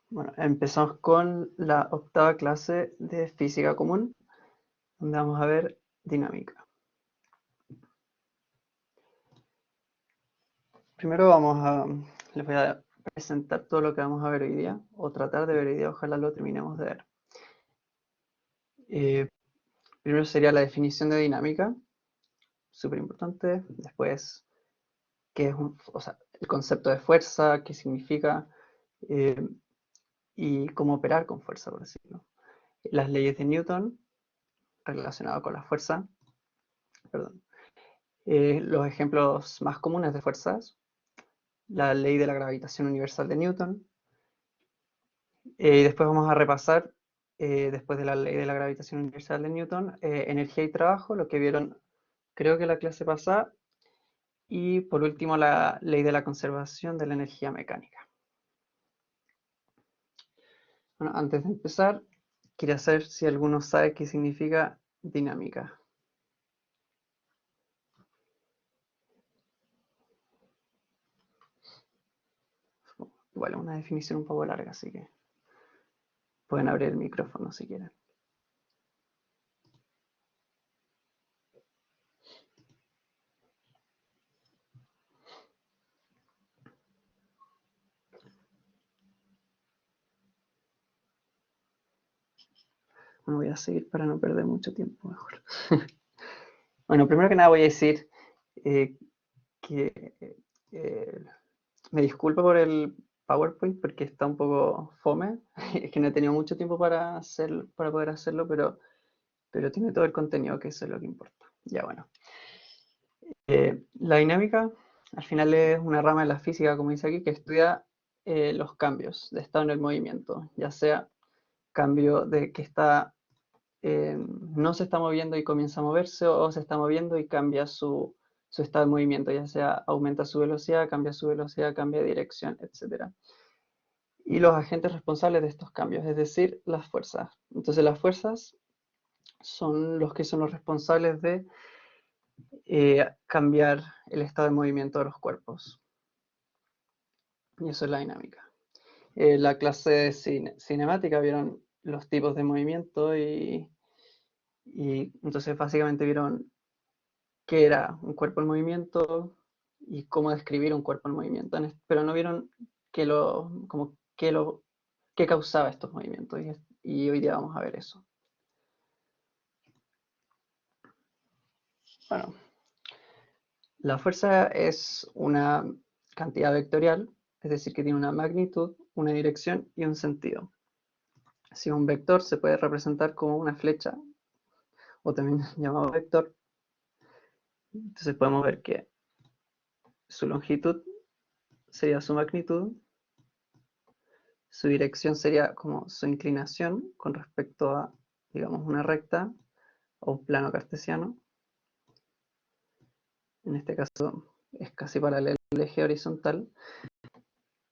Bueno, empezamos con la octava clase de física común, donde vamos a ver dinámica. Primero les voy a presentar todo lo que vamos a ver hoy día, o tratar de ver hoy día, ojalá lo terminemos de ver. Eh, Primero sería la definición de dinámica, súper importante. Después, qué es o sea, el concepto de fuerza, qué significa, eh, y cómo operar con fuerza, por decirlo. Las leyes de Newton relacionadas con la fuerza, perdón. Los ejemplos más comunes de fuerzas, la ley de la gravitación universal de Newton. Y después vamos a repasar, después de la ley de la gravitación universal de Newton, energía y trabajo, lo que vieron creo que la clase pasada. Y por último, la ley de la conservación de la energía mecánica. Bueno, antes de empezar, quería saber si alguno sabe qué significa dinámica. Igual es una definición un poco larga, así que pueden abrir el micrófono si quieren. Bueno, voy a seguir para no perder mucho tiempo mejor. Bueno, primero que nada voy a decir eh, que eh, me disculpo por el PowerPoint porque está un poco fome. Es que no he tenido mucho tiempo para poder hacerlo, pero tiene todo el contenido, que eso es lo que importa. Ya bueno. La dinámica al final es una rama de la física, como dice aquí, que estudia los cambios de estado en el movimiento, ya sea cambio de que no se está moviendo y comienza a moverse, o se está moviendo y cambia su estado de movimiento, ya sea aumenta su velocidad, cambia de dirección, etc. Y los agentes responsables de estos cambios, es decir, las fuerzas. Entonces las fuerzas son los responsables de cambiar el estado de movimiento de los cuerpos. Y eso es la dinámica. La clase de cinemática vieron los tipos de movimiento y entonces básicamente vieron qué era un cuerpo en movimiento y cómo describir un cuerpo en movimiento, pero no vieron como qué causaba estos movimientos. Y hoy día vamos a ver eso. Bueno, la fuerza es una cantidad vectorial, es decir, que tiene una magnitud, una dirección y un sentido. Si un vector se puede representar como una flecha, o también llamado vector, entonces podemos ver que su longitud sería su magnitud, su dirección sería como su inclinación con respecto a, digamos, una recta o un plano cartesiano. En este caso es casi paralelo al eje horizontal.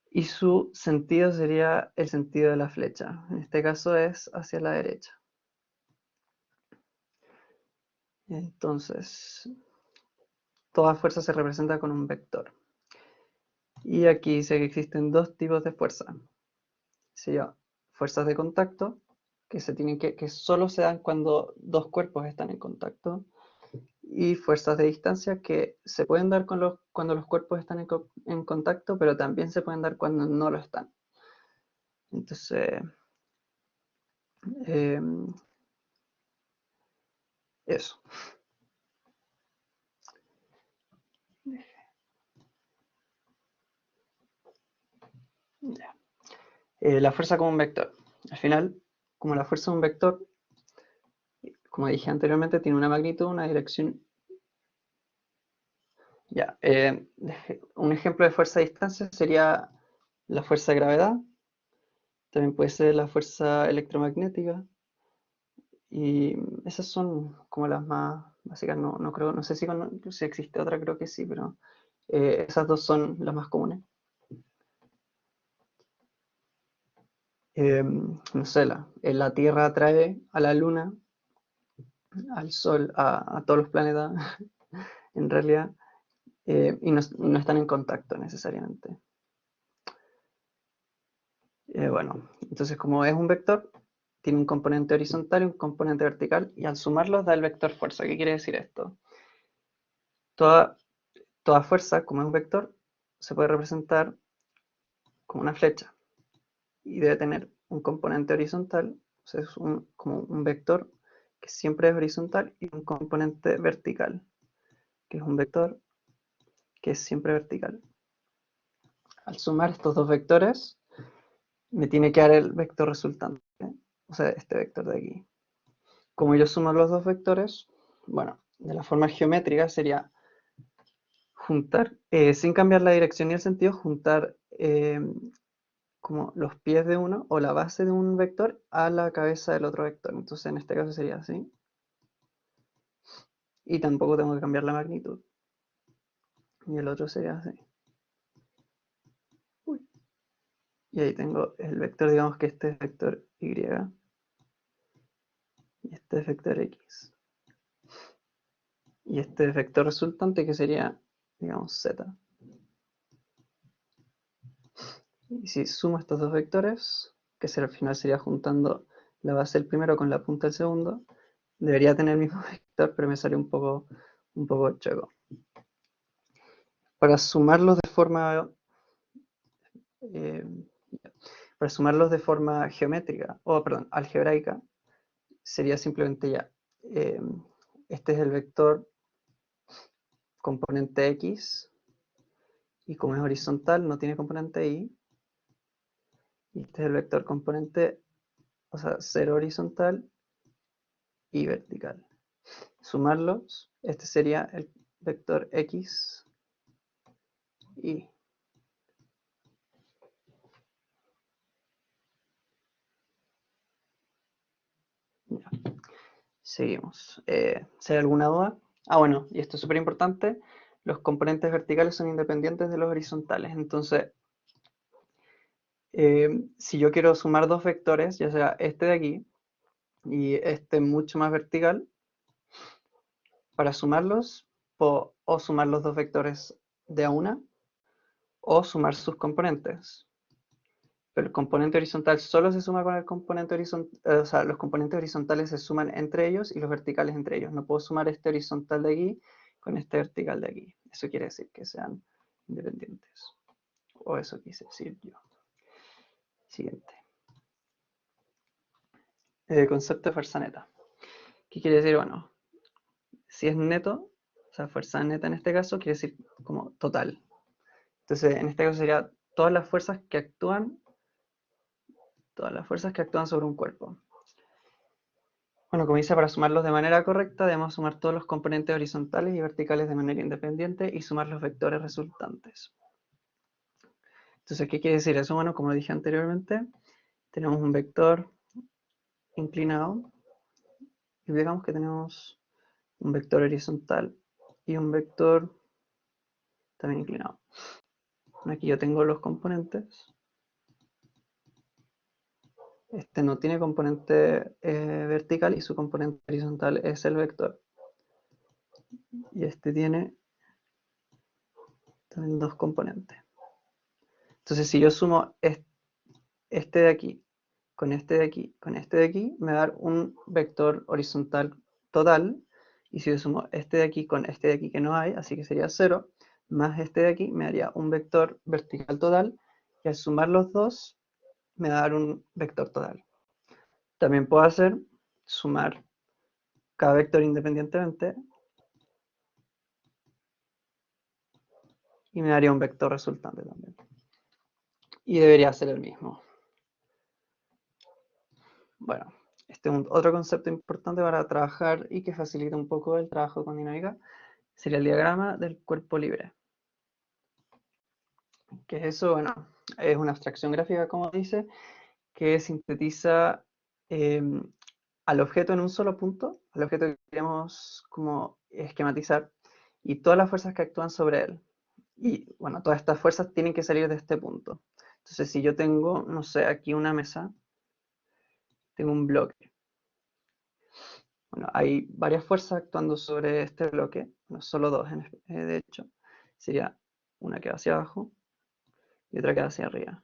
Y su sentido sería el sentido de la flecha. En este caso es hacia la derecha. Entonces, toda fuerza se representa con un vector. Y aquí dice que existen dos tipos de fuerza. Sería fuerzas de contacto, que solo se dan cuando dos cuerpos están en contacto, y fuerzas de distancia que se pueden dar cuando los cuerpos están en contacto, pero también se pueden dar cuando no lo están. Entonces, eh, eso. Ya. La fuerza como un vector. Al final, como la fuerza es un vector, como dije anteriormente, tiene una magnitud, una dirección. Ya. Un ejemplo de fuerza a distancia sería la fuerza de gravedad. También puede ser la fuerza electromagnética. Y esas son como las más básicas. No creo, no sé si existe otra, creo que sí, pero esas dos son las más comunes. No sé, la Tierra atrae a la Luna, al Sol, a todos los planetas, en realidad, y no están en contacto necesariamente. Bueno, entonces como es un vector, tiene un componente horizontal y un componente vertical, y al sumarlos da el vector fuerza. ¿Qué quiere decir esto? Toda, toda fuerza, como es un vector, se puede representar como una flecha, y debe tener un componente horizontal, o sea, es como un vector que siempre es horizontal, y un componente vertical, que es un vector que es siempre vertical. Al sumar estos dos vectores, me tiene que dar el vector resultante, o sea, este vector de aquí. Como yo sumo los dos vectores, bueno, de la forma geométrica sería juntar, sin cambiar la dirección y el sentido, juntar como los pies de uno o la base de un vector a la cabeza del otro vector. Entonces en este caso sería así. Y tampoco tengo que cambiar la magnitud. Y el otro sería así. Uy. Y ahí tengo el vector, digamos que este es vector Y. Y este es vector X. Y este es vector resultante que sería, digamos, Z. Y si sumo estos dos vectores, que al final sería juntando la base del primero con la punta del segundo, debería tener el mismo vector, pero me sale un poco chueco. Para sumarlos de forma eh, para sumarlos de forma geométrica, o perdón, algebraica, sería simplemente ya. eh, este es el vector componente X, y como es horizontal, no tiene componente Y. Y este es el vector componente, o sea, 0 horizontal y vertical. Sumarlos, este sería el vector X, Y. Ya. Seguimos. Si hay alguna duda. Ah, bueno, y esto es súper importante. Los componentes verticales son independientes de los horizontales. Entonces, si yo quiero sumar dos vectores, ya sea este de aquí y este mucho más vertical, para sumarlos, puedo o sumar los dos vectores de a una o sumar sus componentes. Pero el componente horizontal solo se suma con el componente horizontal, o sea, los componentes horizontales se suman entre ellos y los verticales entre ellos. No puedo sumar este horizontal de aquí con este vertical de aquí. Eso quiere decir que sean independientes. O eso quise decir yo. Siguiente. Concepto de fuerza neta. ¿Qué quiere decir? Bueno, si es neto, o sea, fuerza neta en este caso, quiere decir como total. Entonces, en este caso sería todas las fuerzas que actúan sobre un cuerpo. Bueno, como dice, para sumarlos de manera correcta debemos sumar todos los componentes horizontales y verticales de manera independiente y sumar los vectores resultantes. Entonces, ¿qué quiere decir eso? Bueno, como dije anteriormente, tenemos un vector inclinado y digamos que tenemos un vector horizontal y un vector también inclinado. Aquí yo tengo los componentes. Este no tiene componente vertical y su componente horizontal es el vector. Y este tiene también dos componentes. Entonces, si yo sumo este de aquí con este de aquí con este de aquí, me va a dar un vector horizontal total. Y si yo sumo este de aquí con este de aquí que no hay, así que sería 0, más este de aquí, me daría un vector vertical total. Y al sumar los dos, me va a dar un vector total. También puedo hacer sumar cada vector independientemente y me daría un vector resultante también. Y debería ser el mismo. Bueno, este es otro concepto importante para trabajar y que facilita un poco el trabajo con dinámica. Sería el diagrama del cuerpo libre. ¿Qué es eso? Bueno, es una abstracción gráfica, como dice, que sintetiza al objeto en un solo punto, al objeto que queremos como esquematizar, y todas las fuerzas que actúan sobre él. Y bueno, todas estas fuerzas tienen que salir de este punto. Entonces, si yo tengo, no sé, aquí una mesa, tengo un bloque. Bueno, hay varias fuerzas actuando sobre este bloque, no solo dos, de hecho. Sería una que va hacia abajo y otra que va hacia arriba.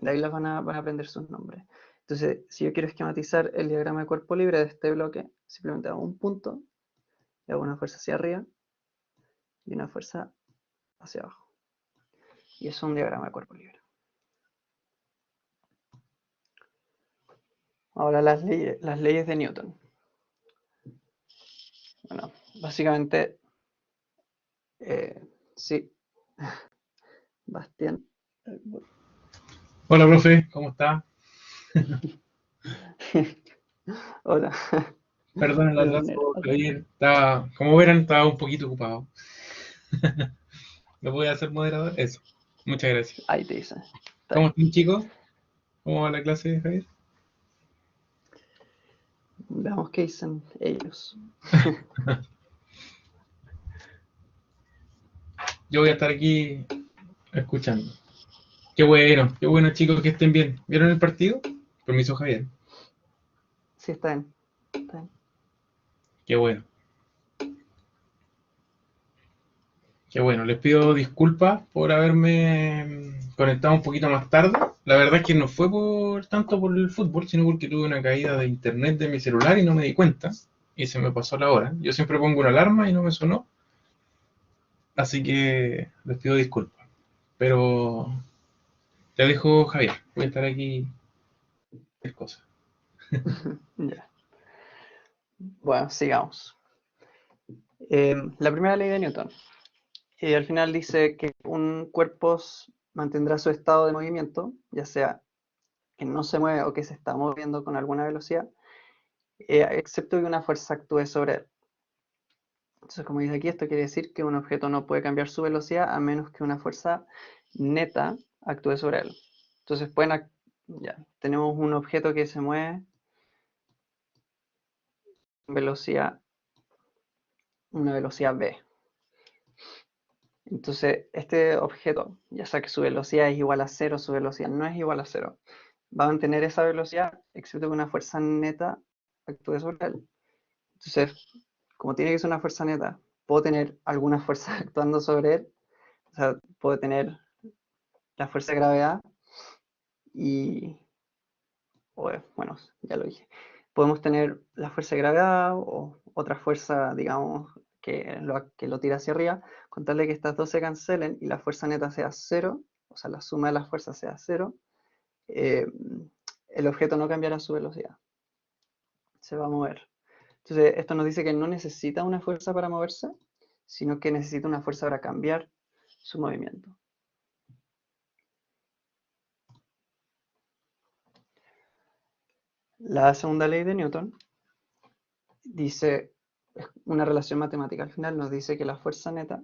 De ahí van a aprender sus nombres. Entonces, si yo quiero esquematizar el diagrama de cuerpo libre de este bloque, simplemente hago un punto, y hago una fuerza hacia arriba y una fuerza hacia abajo. Y eso es un diagrama de cuerpo libre. Ahora las leyes de Newton. Bueno, básicamente, sí. Bastián. Hola, profe, ¿cómo está? Hola. Perdón el Puedes poner atraso, acá. Javier. Como verán, estaba un poquito ocupado. ¿Me voy a hacer moderador? Eso. Muchas gracias. Ahí te dice. Está ¿Cómo bien. están, chicos? ¿Cómo va la clase, Javier? Veamos qué dicen ellos. Yo voy a estar aquí escuchando. Qué bueno, chicos, que estén bien. ¿Vieron el partido? Permiso, Javier. Sí, está bien. Está bien. Qué bueno. Qué bueno. Les pido disculpas por haberme conectado un poquito más tarde. La verdad es que no fue por tanto por el fútbol, sino porque tuve una caída de internet de mi celular y no me di cuenta. Y se me pasó la hora. Yo siempre pongo una alarma y no me sonó. Así que les pido disculpas. Pero te dejo, Javier. Voy a estar aquí. Cualquier cosa. Ya. Bueno, sigamos. La primera ley de Newton. Al final dice que un cuerpo mantendrá su estado de movimiento, ya sea que no se mueve o que se está moviendo con alguna velocidad, excepto que una fuerza actúe sobre él. Entonces, como dice aquí, esto quiere decir que un objeto no puede cambiar su velocidad a menos que una fuerza neta actúe sobre él. Entonces, ya, tenemos un objeto que se mueve con una velocidad v. Entonces, este objeto, ya sea que su velocidad es igual a cero, su velocidad no es igual a cero, va a mantener esa velocidad, excepto que una fuerza neta actúe sobre él. Entonces, como tiene que ser una fuerza neta, puedo tener alguna fuerza actuando sobre él. O sea, puedo tener la fuerza de gravedad y, bueno, ya lo dije. Podemos tener la fuerza de gravedad o otra fuerza, digamos, que lo tira hacia arriba, con tal de que estas dos se cancelen y la fuerza neta sea cero, o sea, la suma de las fuerzas sea cero, eh, el objeto no cambiará su velocidad, se va a mover. Entonces, esto nos dice que no necesita una fuerza para moverse, sino que necesita una fuerza para cambiar su movimiento. La segunda ley de Newton dice, es una relación matemática al final, nos dice que la fuerza neta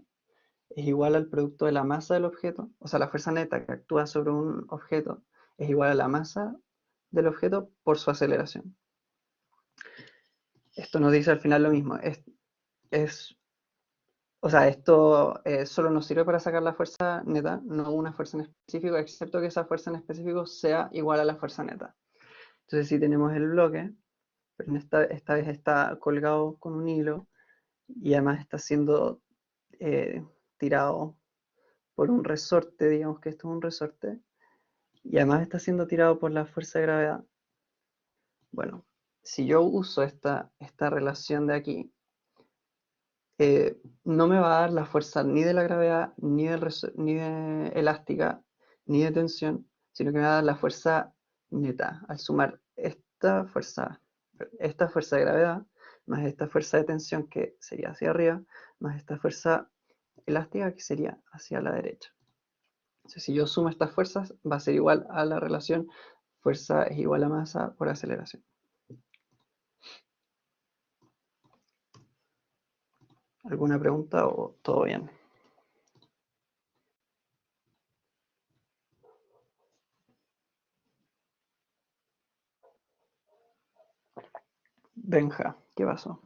es igual al producto de la masa del objeto, o sea, la fuerza neta que actúa sobre un objeto es igual a la masa del objeto por su aceleración. Esto nos dice al final lo mismo, es o sea, esto solo nos sirve para sacar la fuerza neta, no una fuerza en específico, excepto que esa fuerza en específico sea igual a la fuerza neta. Entonces, si tenemos el bloque, pero esta vez está colgado con un hilo y además está siendo eh, tirado por un resorte, digamos que esto es un resorte, y además está siendo tirado por la fuerza de gravedad. Bueno, si yo uso esta relación de aquí, no me va a dar la fuerza ni de la gravedad, ni de elástica, ni de tensión, sino que me va a dar la fuerza neta. Al sumar esta fuerza de gravedad, más esta fuerza de tensión que sería hacia arriba, más esta fuerza elástica que sería hacia la derecha. Entonces, si yo sumo estas fuerzas, va a ser igual a la relación fuerza es igual a masa por aceleración. ¿Alguna pregunta o todo bien? Benja, ¿qué pasó?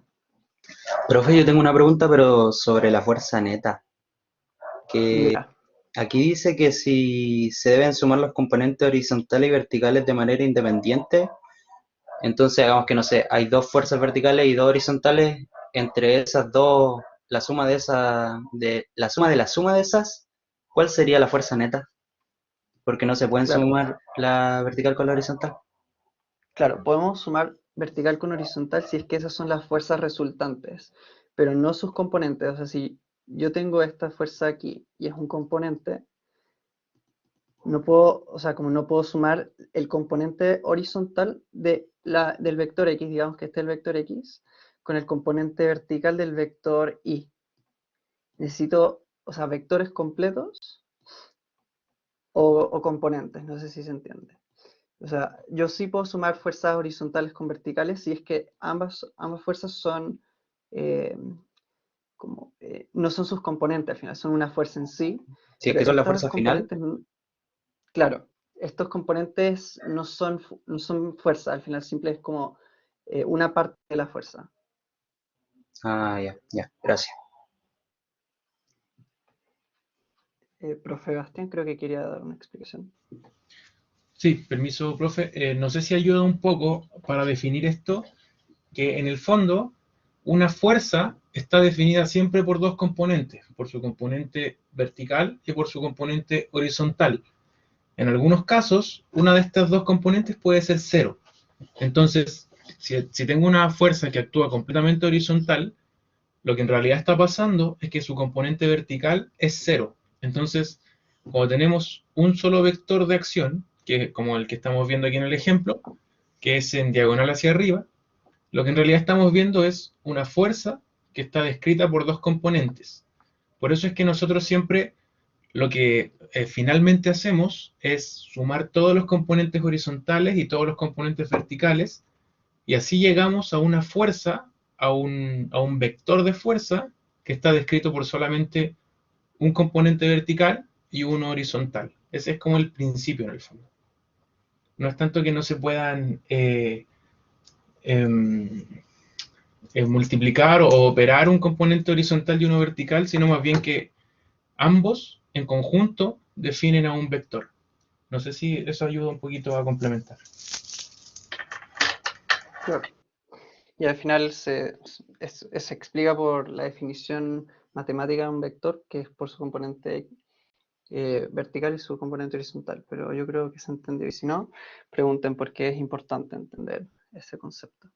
Profe, yo tengo una pregunta, pero sobre la fuerza neta, que Ya, aquí dice que si se deben sumar los componentes horizontales y verticales de manera independiente, entonces hagamos que, no sé, hay dos fuerzas verticales y dos horizontales, entre esas dos, la suma de la suma de esas, ¿cuál sería la fuerza neta? porque no se pueden Claro, sumar la vertical con la horizontal. claro, podemos sumar vertical con horizontal si es que esas son las fuerzas resultantes, pero no sus componentes. O sea, si yo tengo esta fuerza aquí y es un componente, no puedo, o sea, como no puedo sumar el componente horizontal del vector x, digamos que este es el vector x, con el componente vertical del vector y. Necesito, o sea, vectores completos o componentes, no sé si se entiende. O sea, yo sí puedo sumar fuerzas horizontales con verticales si es que ambas fuerzas son eh, no son sus componentes al final, son una fuerza en sí, Si es pero que son la estas fuerza final, componentes, claro, estos componentes no son fuerza, al final simple es como una parte de la fuerza. ya, ya, gracias. Profe Bastián creo que quería dar una explicación. Sí, permiso, profe. No sé si ayuda un poco para definir esto, que en el fondo una fuerza está definida siempre por dos componentes, por su componente vertical y por su componente horizontal. En algunos casos, una de estas dos componentes puede ser cero. Entonces, si tengo una fuerza que actúa completamente horizontal, lo que en realidad está pasando es que su componente vertical es cero. Entonces, cuando tenemos un solo vector de acción, que es como el que estamos viendo aquí en el ejemplo, que es en diagonal hacia arriba, lo que en realidad estamos viendo es una fuerza que está descrita por dos componentes. Por eso es que nosotros siempre lo que finalmente hacemos es sumar todos los componentes horizontales y todos los componentes verticales, y así llegamos a una fuerza, a un vector de fuerza que está descrito por solamente un componente vertical y uno horizontal. Ese es como el principio en el fondo. No es tanto que no se puedan em, multiplicar o operar un componente horizontal y uno vertical, sino más bien que ambos en conjunto definen a un vector. No sé si eso ayuda un poquito a complementar. Claro. Y al final se explica por la definición matemática de un vector, que es por su componente vertical y su componente horizontal. Pero yo creo que se entendió. Y si no, pregunten por qué es importante entender ese concepto.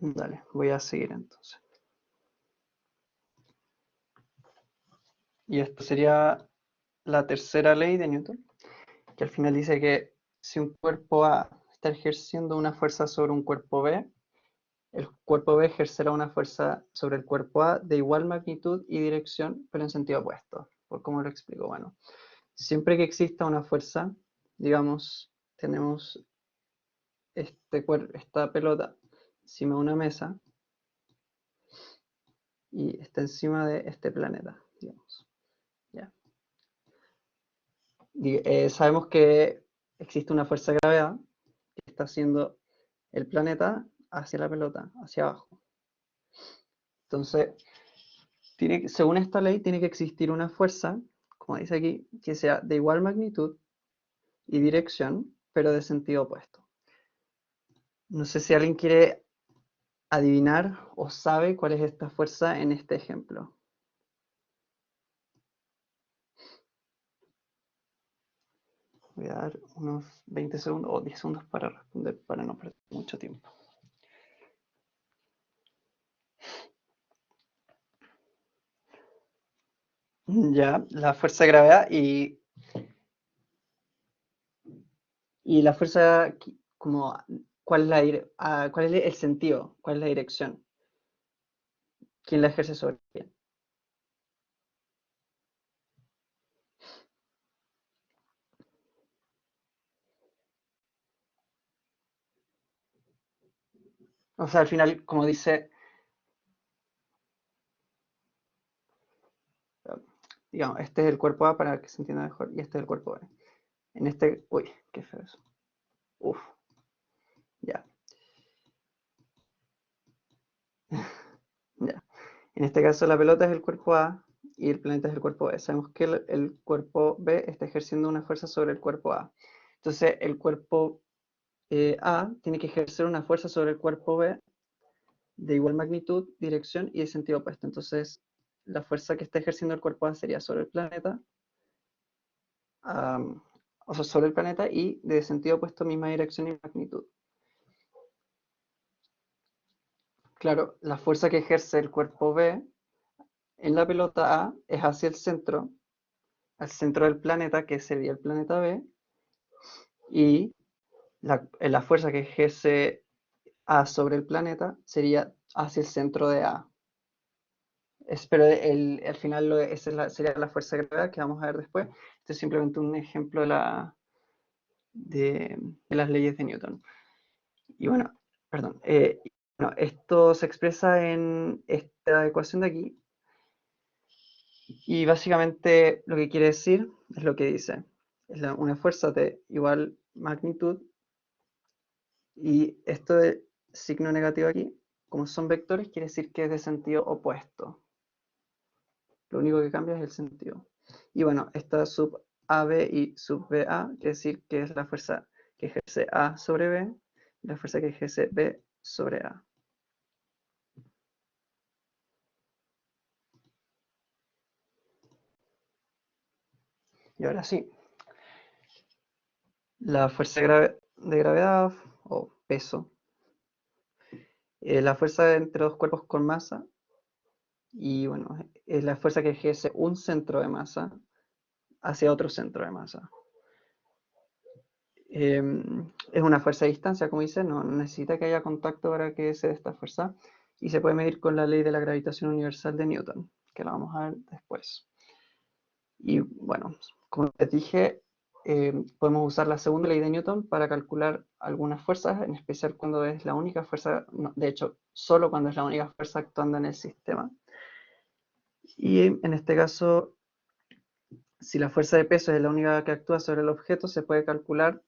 Dale, voy a seguir entonces. Y esta sería la tercera ley de Newton, que al final dice que si un cuerpo A está ejerciendo una fuerza sobre un cuerpo B, el cuerpo B ejercerá una fuerza sobre el cuerpo A de igual magnitud y dirección, pero en sentido opuesto. ¿Por cómo lo explico? Bueno, siempre que exista una fuerza, digamos, tenemos esta pelota encima de una mesa y está encima de este planeta, digamos. ¿Ya? Sabemos que existe una fuerza de gravedad que está haciendo el planeta hacia la pelota, hacia abajo. Entonces, según esta ley, tiene que existir una fuerza, como dice aquí, que sea de igual magnitud y dirección, pero de sentido opuesto. No sé si alguien quiere adivinar o sabe cuál es esta fuerza en este ejemplo. Voy a dar unos 20 segundos o 10 segundos para responder para no perder mucho tiempo. Ya, la fuerza de gravedad y la fuerza, como, ¿cuál es el sentido? ¿Cuál es la dirección? ¿Quién la ejerce sobre quién? O sea, al final, como dice, digamos, este es el cuerpo A para que se entienda mejor, y este es el cuerpo B. En este, uy, qué feo eso. Uf, ya, ya. En este caso la pelota es el cuerpo A y el planeta es el cuerpo B. Sabemos que el cuerpo B está ejerciendo una fuerza sobre el cuerpo A. Entonces el cuerpo A tiene que ejercer una fuerza sobre el cuerpo B de igual magnitud, dirección y de sentido opuesto. Entonces, la fuerza que está ejerciendo el cuerpo A sería sobre el planeta, o sea, sobre el planeta y de sentido opuesto, misma dirección y magnitud. Claro, la fuerza que ejerce el cuerpo B en la pelota A es hacia el centro, al centro del planeta, que sería el planeta B, y la fuerza que ejerce A sobre el planeta sería hacia el centro de A. Pero al final esa sería la fuerza de gravedad que vamos a ver después. Este es simplemente un ejemplo de las leyes de Newton. Y bueno, perdón. Bueno, esto se expresa en esta ecuación de aquí. Y básicamente lo que quiere decir es lo que dice. Es una fuerza de igual magnitud. Y esto de signo negativo aquí, como son vectores, quiere decir que es de sentido opuesto. Lo único que cambia es el sentido. Y bueno, esta sub AB y sub BA quiere decir que es la fuerza que ejerce A sobre B y la fuerza que ejerce B sobre A. Y ahora sí, la fuerza de gravedad o peso, la fuerza entre dos cuerpos con masa y bueno, es la fuerza que ejerce un centro de masa hacia otro centro de masa. Es una fuerza de distancia, como dice, no necesita que haya contacto para que se dé esta fuerza y se puede medir con la ley de la gravitación universal de Newton, que la vamos a ver después. Y bueno, como les dije, podemos usar la segunda ley de Newton para calcular algunas fuerzas, en especial cuando es la única fuerza, no, de hecho, solo cuando es la única fuerza actuando en el sistema. Y en este caso, si la fuerza de peso es la única que actúa sobre el objeto, se puede calcular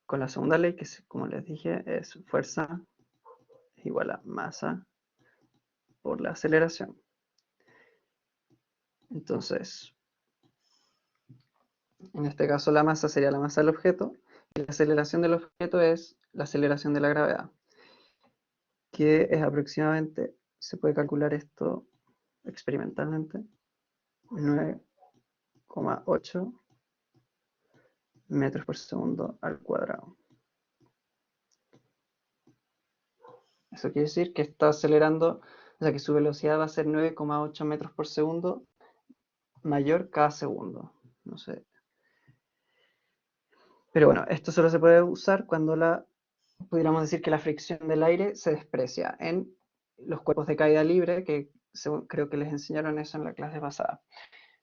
con la segunda ley, que como les dije, es fuerza es igual a masa por la aceleración. Entonces, en este caso la masa sería la masa del objeto y la aceleración del objeto es la aceleración de la gravedad, que es aproximadamente, se puede calcular esto experimentalmente, 9,8 metros por segundo al cuadrado. Eso quiere decir que está acelerando, o sea que su velocidad va a ser 9,8 metros por segundo mayor cada segundo. No sé. Pero bueno, esto solo se puede usar cuando pudiéramos decir que la fricción del aire se desprecia en los cuerpos de caída libre, que creo que les enseñaron eso en la clase pasada.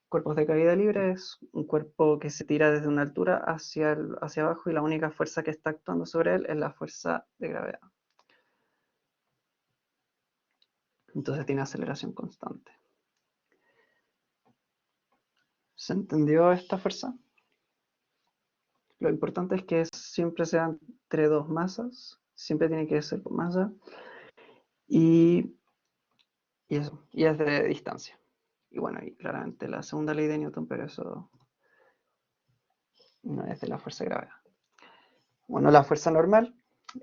Cuerpos de caída libre es un cuerpo que se tira desde una altura hacia abajo y la única fuerza que está actuando sobre él es la fuerza de gravedad. Entonces tiene aceleración constante. ¿Se entendió esta fuerza? Lo importante es que siempre sean entre dos masas, siempre tiene que ser por masa, y eso, y es de distancia. Y bueno, y claramente la segunda ley de Newton, pero eso no es de la fuerza de gravedad. Bueno, la fuerza normal,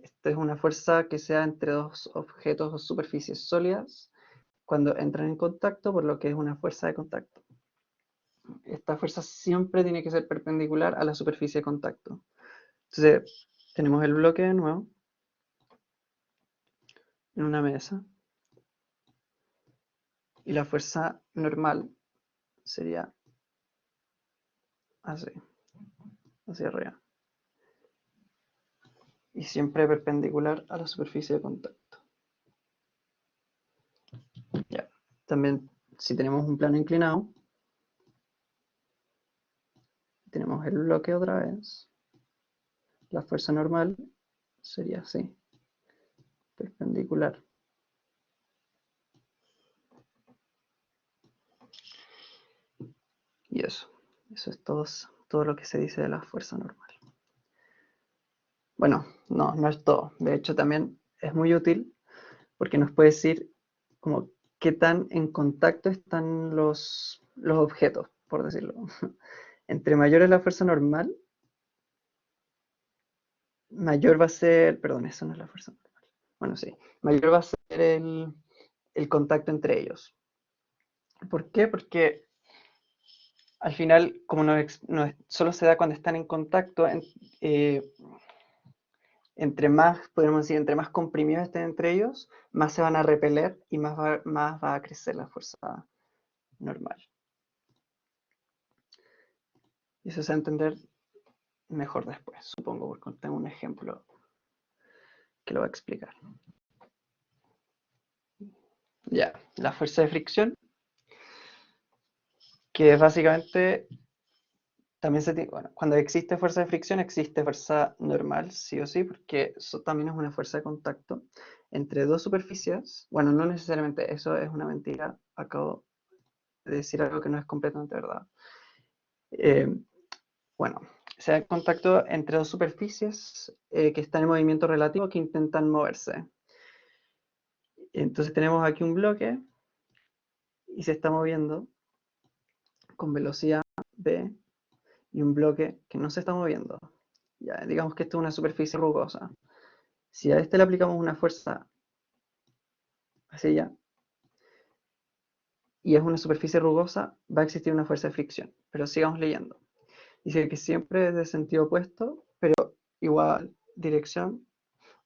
esta es una fuerza que se da entre dos objetos o superficies sólidas cuando entran en contacto, por lo que es una fuerza de contacto. Esta fuerza siempre tiene que ser perpendicular a la superficie de contacto. Entonces, tenemos el bloque de nuevo en una mesa y la fuerza normal sería así, hacia arriba. Y siempre perpendicular a la superficie de contacto. Ya. También, si tenemos un plano inclinado, tenemos el bloque otra vez. La fuerza normal sería así, perpendicular. Y eso es todo lo que se dice de la fuerza normal. Bueno, no es todo. De hecho, también es muy útil porque nos puede decir como qué tan en contacto están los objetos, por decirlo. Entre mayor es la fuerza normal, mayor va a ser, perdón, eso no es la fuerza normal. Bueno, sí, mayor va a ser el contacto entre ellos. ¿Por qué? Porque al final, como solo se da cuando están en contacto, eh, entre más, podemos decir, entre más comprimidos estén entre ellos, más se van a repeler y más va a crecer la fuerza normal. Y eso se va a entender mejor después, supongo, porque tengo un ejemplo que lo va a explicar. Ya, la fuerza de fricción, que es básicamente, también bueno, cuando existe fuerza de fricción existe fuerza normal, sí o sí, porque eso también es una fuerza de contacto entre dos superficies. Bueno, no necesariamente, eso es una mentira, acabo de decir algo que no es completamente verdad. Bueno, se da contacto entre dos superficies que están en movimiento relativo que intentan moverse. Entonces tenemos aquí un bloque y se está moviendo con velocidad v y un bloque que no se está moviendo. Ya, digamos que esto es una superficie rugosa. Si a este le aplicamos una fuerza hacia allá y es una superficie rugosa, va a existir una fuerza de fricción. Pero sigamos leyendo. Dice que siempre es de sentido opuesto, pero igual dirección,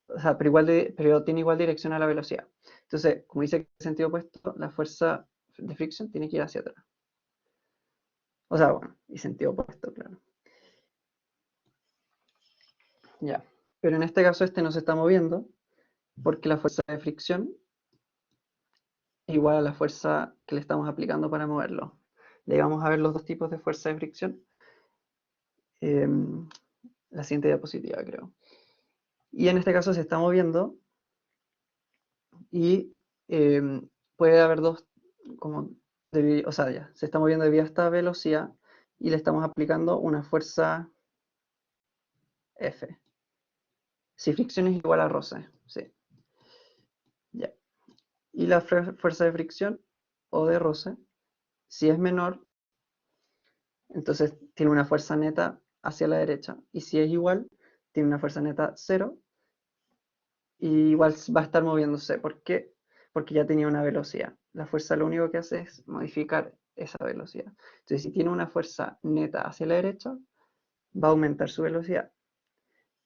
o sea, pero tiene igual dirección a la velocidad. Entonces, como dice que es sentido opuesto, la fuerza de fricción tiene que ir hacia atrás. O sea, bueno, y sentido opuesto, claro. Ya. Pero en este caso este no se está moviendo porque la fuerza de fricción es igual a la fuerza que le estamos aplicando para moverlo. Le vamos a ver los dos tipos de fuerza de fricción. La siguiente diapositiva, creo. Y en este caso se está moviendo y puede haber dos, como, o sea, ya, se está moviendo debido a esta velocidad y le estamos aplicando una fuerza F. Si fricción es igual a roce, sí. Ya. Y la fuerza de fricción o de roce, si es menor, entonces tiene una fuerza neta hacia la derecha. Y si es igual, tiene una fuerza neta 0 y igual va a estar moviéndose. ¿Por qué? Porque ya tenía una velocidad. La fuerza lo único que hace es modificar esa velocidad. Entonces, si tiene una fuerza neta hacia la derecha, va a aumentar su velocidad.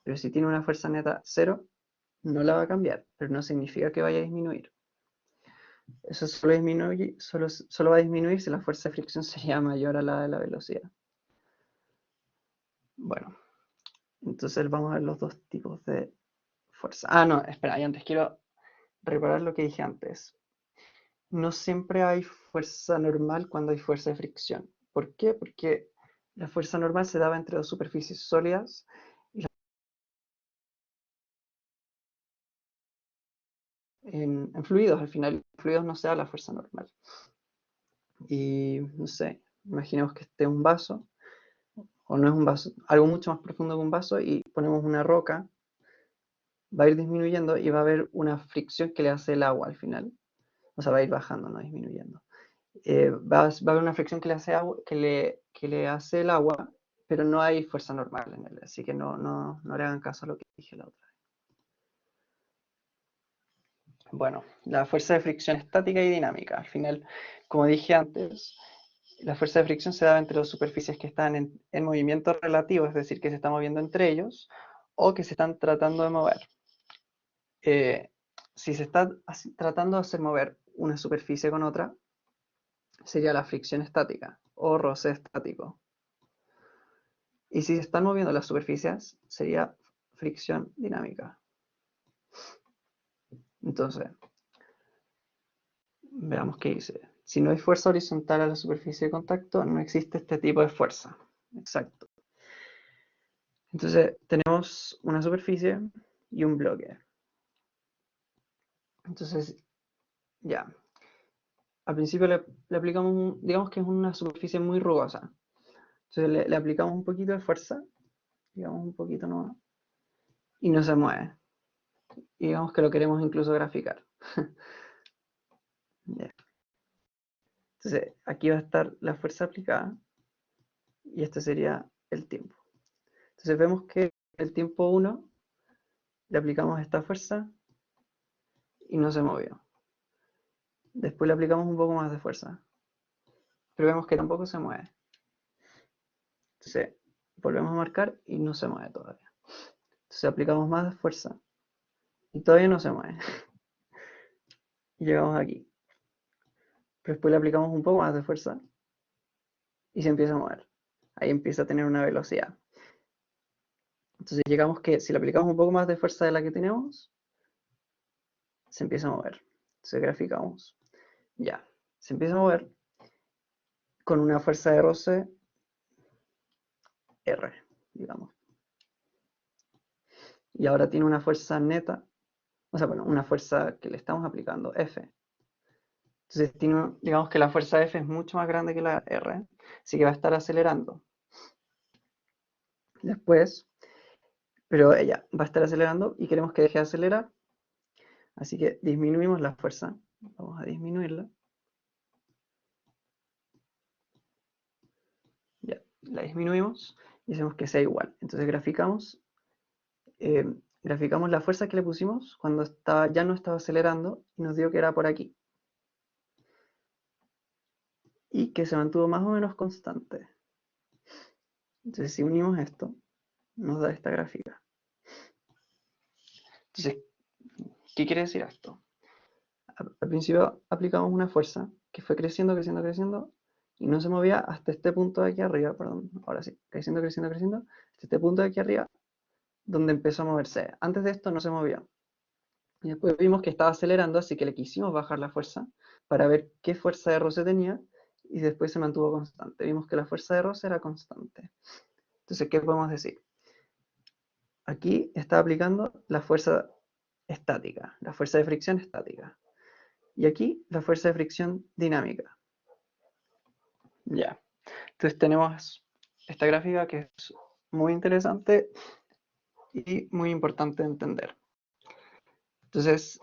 Pero si tiene una fuerza neta 0, no la va a cambiar, pero no significa que vaya a disminuir. Eso solo va a disminuir si la fuerza de fricción sería mayor a la de la velocidad. Bueno, entonces vamos a ver los dos tipos de fuerza. Ah, no, espera, y antes quiero reparar lo que dije antes. No siempre hay fuerza normal cuando hay fuerza de fricción. ¿Por qué? Porque la fuerza normal se daba entre dos superficies sólidas y en fluidos. Al final, en fluidos no se da la fuerza normal. Y no sé, imaginemos que este es un vaso, o no es un vaso, algo mucho más profundo que un vaso, y ponemos una roca, va a ir disminuyendo y va a haber una fricción que le hace el agua al final. O sea, va a ir bajando, no disminuyendo. Va a haber una fricción que le hace, que le hace el agua, pero no hay fuerza normal en él, así que no le hagan caso a lo que dije la otra vez. Bueno, la fuerza de fricción estática y dinámica. Al final, como dije antes, la fuerza de fricción se da entre dos superficies que están en movimiento relativo, es decir, que se están moviendo entre ellos, o que se están tratando de mover. Si se está tratando de hacer mover una superficie con otra, sería la fricción estática o roce estático. Y si se están moviendo las superficies, sería fricción dinámica. Entonces, veamos qué dice. Si no hay fuerza horizontal a la superficie de contacto, no existe este tipo de fuerza. Exacto. Entonces, tenemos una superficie y un bloque. Entonces, ya. Al principio le aplicamos, digamos que es una superficie muy rugosa. Entonces le aplicamos un poquito de fuerza, digamos un poquito nomás, y no se mueve. Y digamos que lo queremos incluso graficar. Ya. Entonces, aquí va a estar la fuerza aplicada y este sería el tiempo. Entonces vemos que el tiempo 1 le aplicamos esta fuerza y no se movió. Después le aplicamos un poco más de fuerza, pero vemos que tampoco se mueve. Entonces, volvemos a marcar y no se mueve todavía. Entonces aplicamos más fuerza y todavía no se mueve. Y llegamos aquí. Pero después le aplicamos un poco más de fuerza y se empieza a mover. Ahí empieza a tener una velocidad. Entonces llegamos que si le aplicamos un poco más de fuerza de la que tenemos, se empieza a mover. Entonces graficamos. Ya, se empieza a mover con una fuerza de roce R, digamos. Y ahora tiene una fuerza neta, o sea, bueno, una fuerza que le estamos aplicando, F. Entonces, digamos que la fuerza F es mucho más grande que la R, así que va a estar acelerando. Después, pero ella va a estar acelerando y queremos que deje de acelerar, así que disminuimos la fuerza. Vamos a disminuirla. Ya, la disminuimos y hacemos que sea igual. Entonces graficamos la fuerza que le pusimos cuando ya no estaba acelerando y nos dio que era por aquí. Y que se mantuvo más o menos constante. Entonces si unimos esto, nos da esta gráfica. Entonces, ¿qué quiere decir esto? Al principio aplicamos una fuerza que fue creciendo, creciendo, creciendo y no se movía hasta este punto de aquí arriba, perdón, ahora sí, creciendo, creciendo, creciendo, hasta este punto de aquí arriba, donde empezó a moverse. Antes de esto no se movía. Y después vimos que estaba acelerando, así que le quisimos bajar la fuerza para ver qué fuerza de roce tenía y después se mantuvo constante. Vimos que la fuerza de roce era constante. Entonces, ¿qué podemos decir? Aquí está aplicando la fuerza estática, la fuerza de fricción estática. Y aquí la fuerza de fricción dinámica. Ya. Entonces tenemos esta gráfica que es muy interesante y muy importante de entender. Entonces,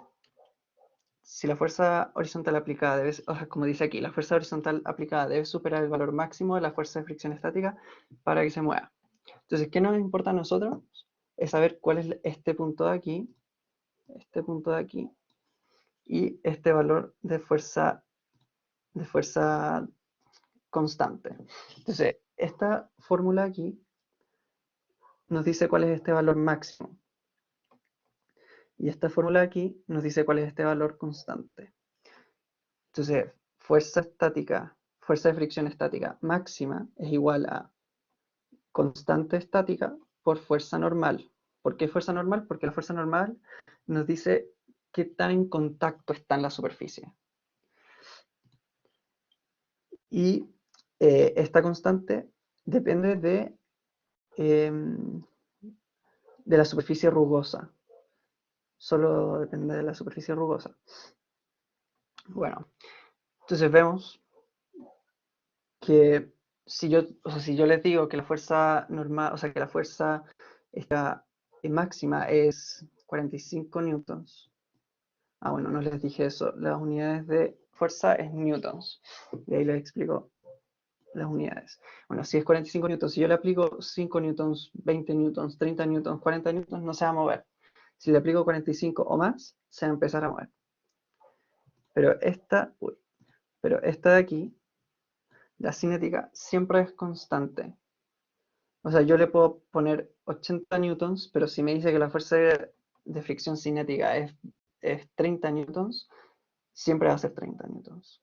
si la fuerza horizontal aplicada debe, o sea, como dice aquí, la fuerza horizontal aplicada debe superar el valor máximo de la fuerza de fricción estática para que se mueva. Entonces, ¿qué nos importa a nosotros? Es saber cuál es este punto de aquí y este valor de fuerza constante. Entonces, esta fórmula aquí nos dice cuál es este valor máximo. Y esta fórmula aquí nos dice cuál es este valor constante. Entonces, fuerza de fricción estática máxima es igual a constante estática por fuerza normal. ¿Por qué fuerza normal? Porque la fuerza normal nos dice qué tan en contacto está en la superficie. Y esta constante depende de la superficie rugosa. Solo depende de la superficie rugosa. Bueno, entonces vemos que si yo les digo que la fuerza normal, o sea, que la fuerza máxima es 45 newtons. Ah, bueno, no les dije eso. Las unidades de fuerza es newtons. Y ahí les explico las unidades. Bueno, si es 45 newtons, si yo le aplico 5 newtons, 20 newtons, 30 newtons, 40 newtons, no se va a mover. Si le aplico 45 o más, se va a empezar a mover. Pero esta de aquí, la cinética, siempre es constante. O sea, yo le puedo poner 80 newtons, pero si me dice que la fuerza de fricción cinética es 30 newtons, siempre va a ser 30 newtons.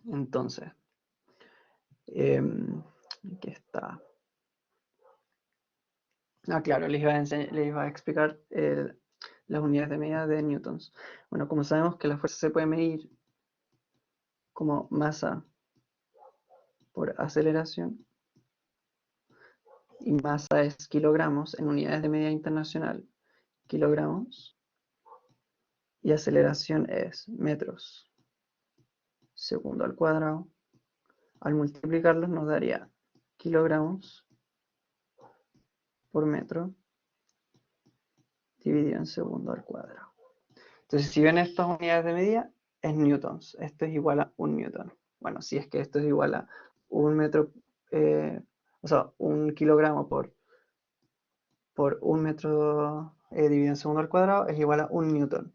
Entonces, aquí está. Ah, claro, les iba a explicar las unidades de medida de newtons. Bueno, como sabemos que la fuerza se puede medir como masa por aceleración, y masa es kilogramos en unidades de medida internacional, kilogramos, y aceleración es metros segundo al cuadrado. Al multiplicarlos nos daría kilogramos por metro dividido en segundo al cuadrado. Entonces, si ven estas unidades de medida, es newtons. Esto es igual a 1 newton. Bueno, si es que esto es igual a un metro, o sea, 1 kilogramo por por 1 metro dividido en segundo al cuadrado es igual a 1 newton.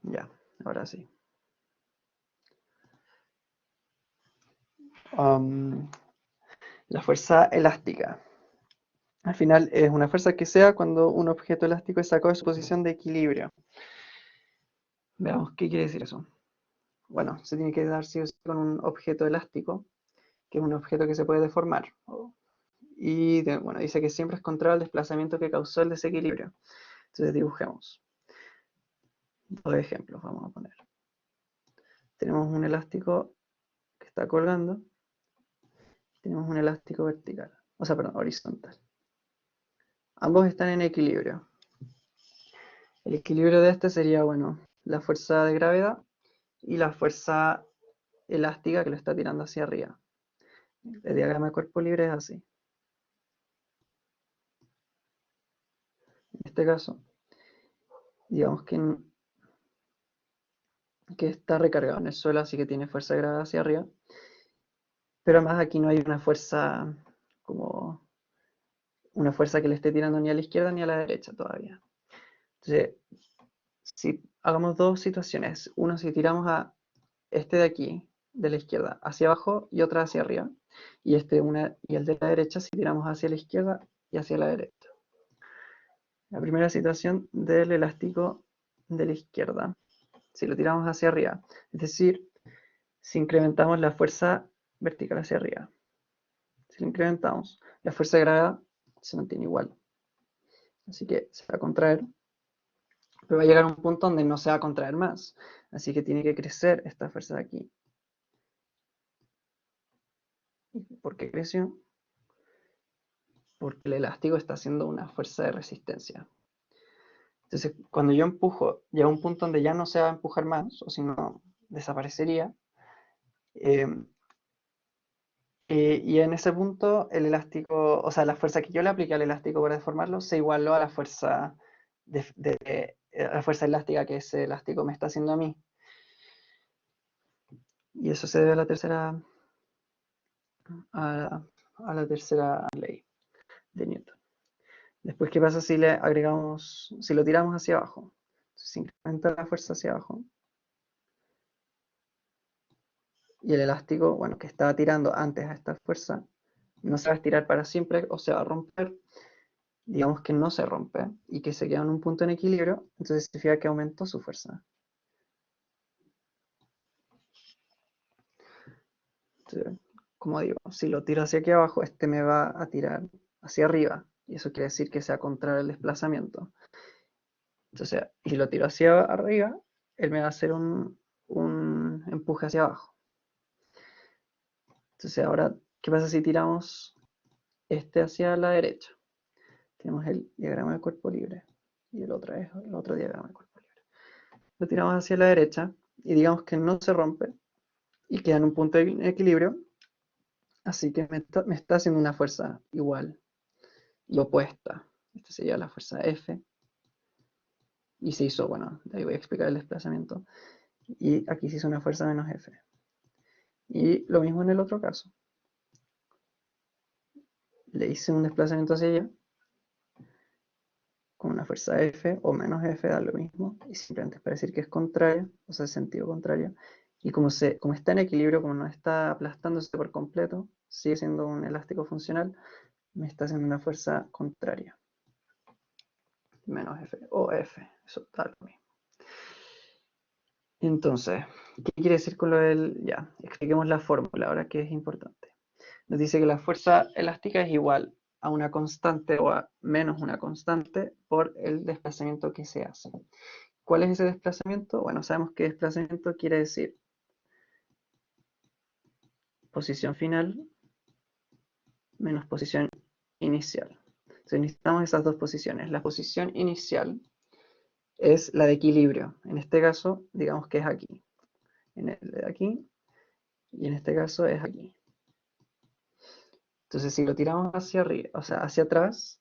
Ya, ahora sí. La fuerza elástica. Al final es una fuerza que sea cuando un objeto elástico es sacado de su posición de equilibrio. Veamos qué quiere decir eso. Bueno, se tiene que dar sí o sí con un objeto elástico, que es un objeto que se puede deformar. Y bueno, dice que siempre es contrario al desplazamiento que causó el desequilibrio. Entonces dibujemos. Dos ejemplos vamos a poner. Tenemos un elástico que está colgando. Tenemos un elástico vertical. O sea, perdón, horizontal. Ambos están en equilibrio. El equilibrio de este sería, bueno, la fuerza de gravedad y la fuerza elástica que lo está tirando hacia arriba. El diagrama de cuerpo libre es así. En este caso, digamos que está recargado en el suelo, así que tiene fuerza de gravedad hacia arriba. Pero además aquí no hay una fuerza como una fuerza que le esté tirando ni a la izquierda ni a la derecha todavía. Entonces, si hagamos dos situaciones, uno si tiramos a este de aquí, de la izquierda, hacia abajo y otra hacia arriba, y el de la derecha si tiramos hacia la izquierda y hacia la derecha. La primera situación del elástico de la izquierda, si lo tiramos hacia arriba, es decir, si incrementamos la fuerza vertical hacia arriba. Si lo incrementamos, la fuerza de gravedad se mantiene igual. Así que se va a contraer, pero va a llegar a un punto donde no se va a contraer más. Así que tiene que crecer esta fuerza de aquí. ¿Por qué creció? Porque el elástico está haciendo una fuerza de resistencia. Entonces, cuando yo empujo, llega a un punto donde ya no se va a empujar más, o si no, desaparecería. Y en ese punto, el elástico, o sea, la fuerza que yo le apliqué al elástico para deformarlo, se igualó a la fuerza, la fuerza elástica que ese elástico me está haciendo a mí. Y eso se debe a la tercera ley de Newton. Después, ¿qué pasa si le agregamos, si lo tiramos hacia abajo? Entonces, se incrementa la fuerza hacia abajo. Y el elástico, bueno, que estaba tirando antes a esta fuerza, no se va a estirar para siempre o se va a romper. Digamos que no se rompe y que se queda en un punto en equilibrio, entonces significa que aumentó su fuerza. Entonces, como digo, si lo tiro hacia aquí abajo, este me va a tirar hacia arriba, y eso quiere decir que sea contrario al desplazamiento. Entonces, si lo tiro hacia arriba, él me va a hacer un empuje hacia abajo. Entonces, ahora, ¿qué pasa si tiramos este hacia la derecha? Tenemos el diagrama de cuerpo libre y el otro es el otro diagrama de cuerpo libre. Lo tiramos hacia la derecha y digamos que no se rompe y queda en un punto de equilibrio, así que me está haciendo una fuerza igual y opuesta. Esta sería la fuerza F y se hizo, bueno, de ahí voy a explicar el desplazamiento, y aquí se hizo una fuerza menos F. Y lo mismo en el otro caso. Le hice un desplazamiento hacia allá con una fuerza F o menos F, da lo mismo, y simplemente es para decir que es contrario, o sea, sentido contrario. Y como está en equilibrio, como no está aplastándose por completo, sigue siendo un elástico funcional, me está haciendo una fuerza contraria. Menos F o F, eso da lo mismo. Entonces, ¿qué quiere decir con lo del...? Ya, expliquemos la fórmula ahora, que es importante. Nos dice que la fuerza elástica es igual a una constante o a menos una constante por el desplazamiento que se hace. ¿Cuál es ese desplazamiento? Bueno, sabemos que desplazamiento quiere decir posición final menos posición inicial. Entonces necesitamos esas dos posiciones. La posición inicial es la de equilibrio. En este caso, digamos que es aquí. En el de aquí, y en este caso es aquí. Entonces, si lo tiramos hacia arriba, o sea, hacia atrás,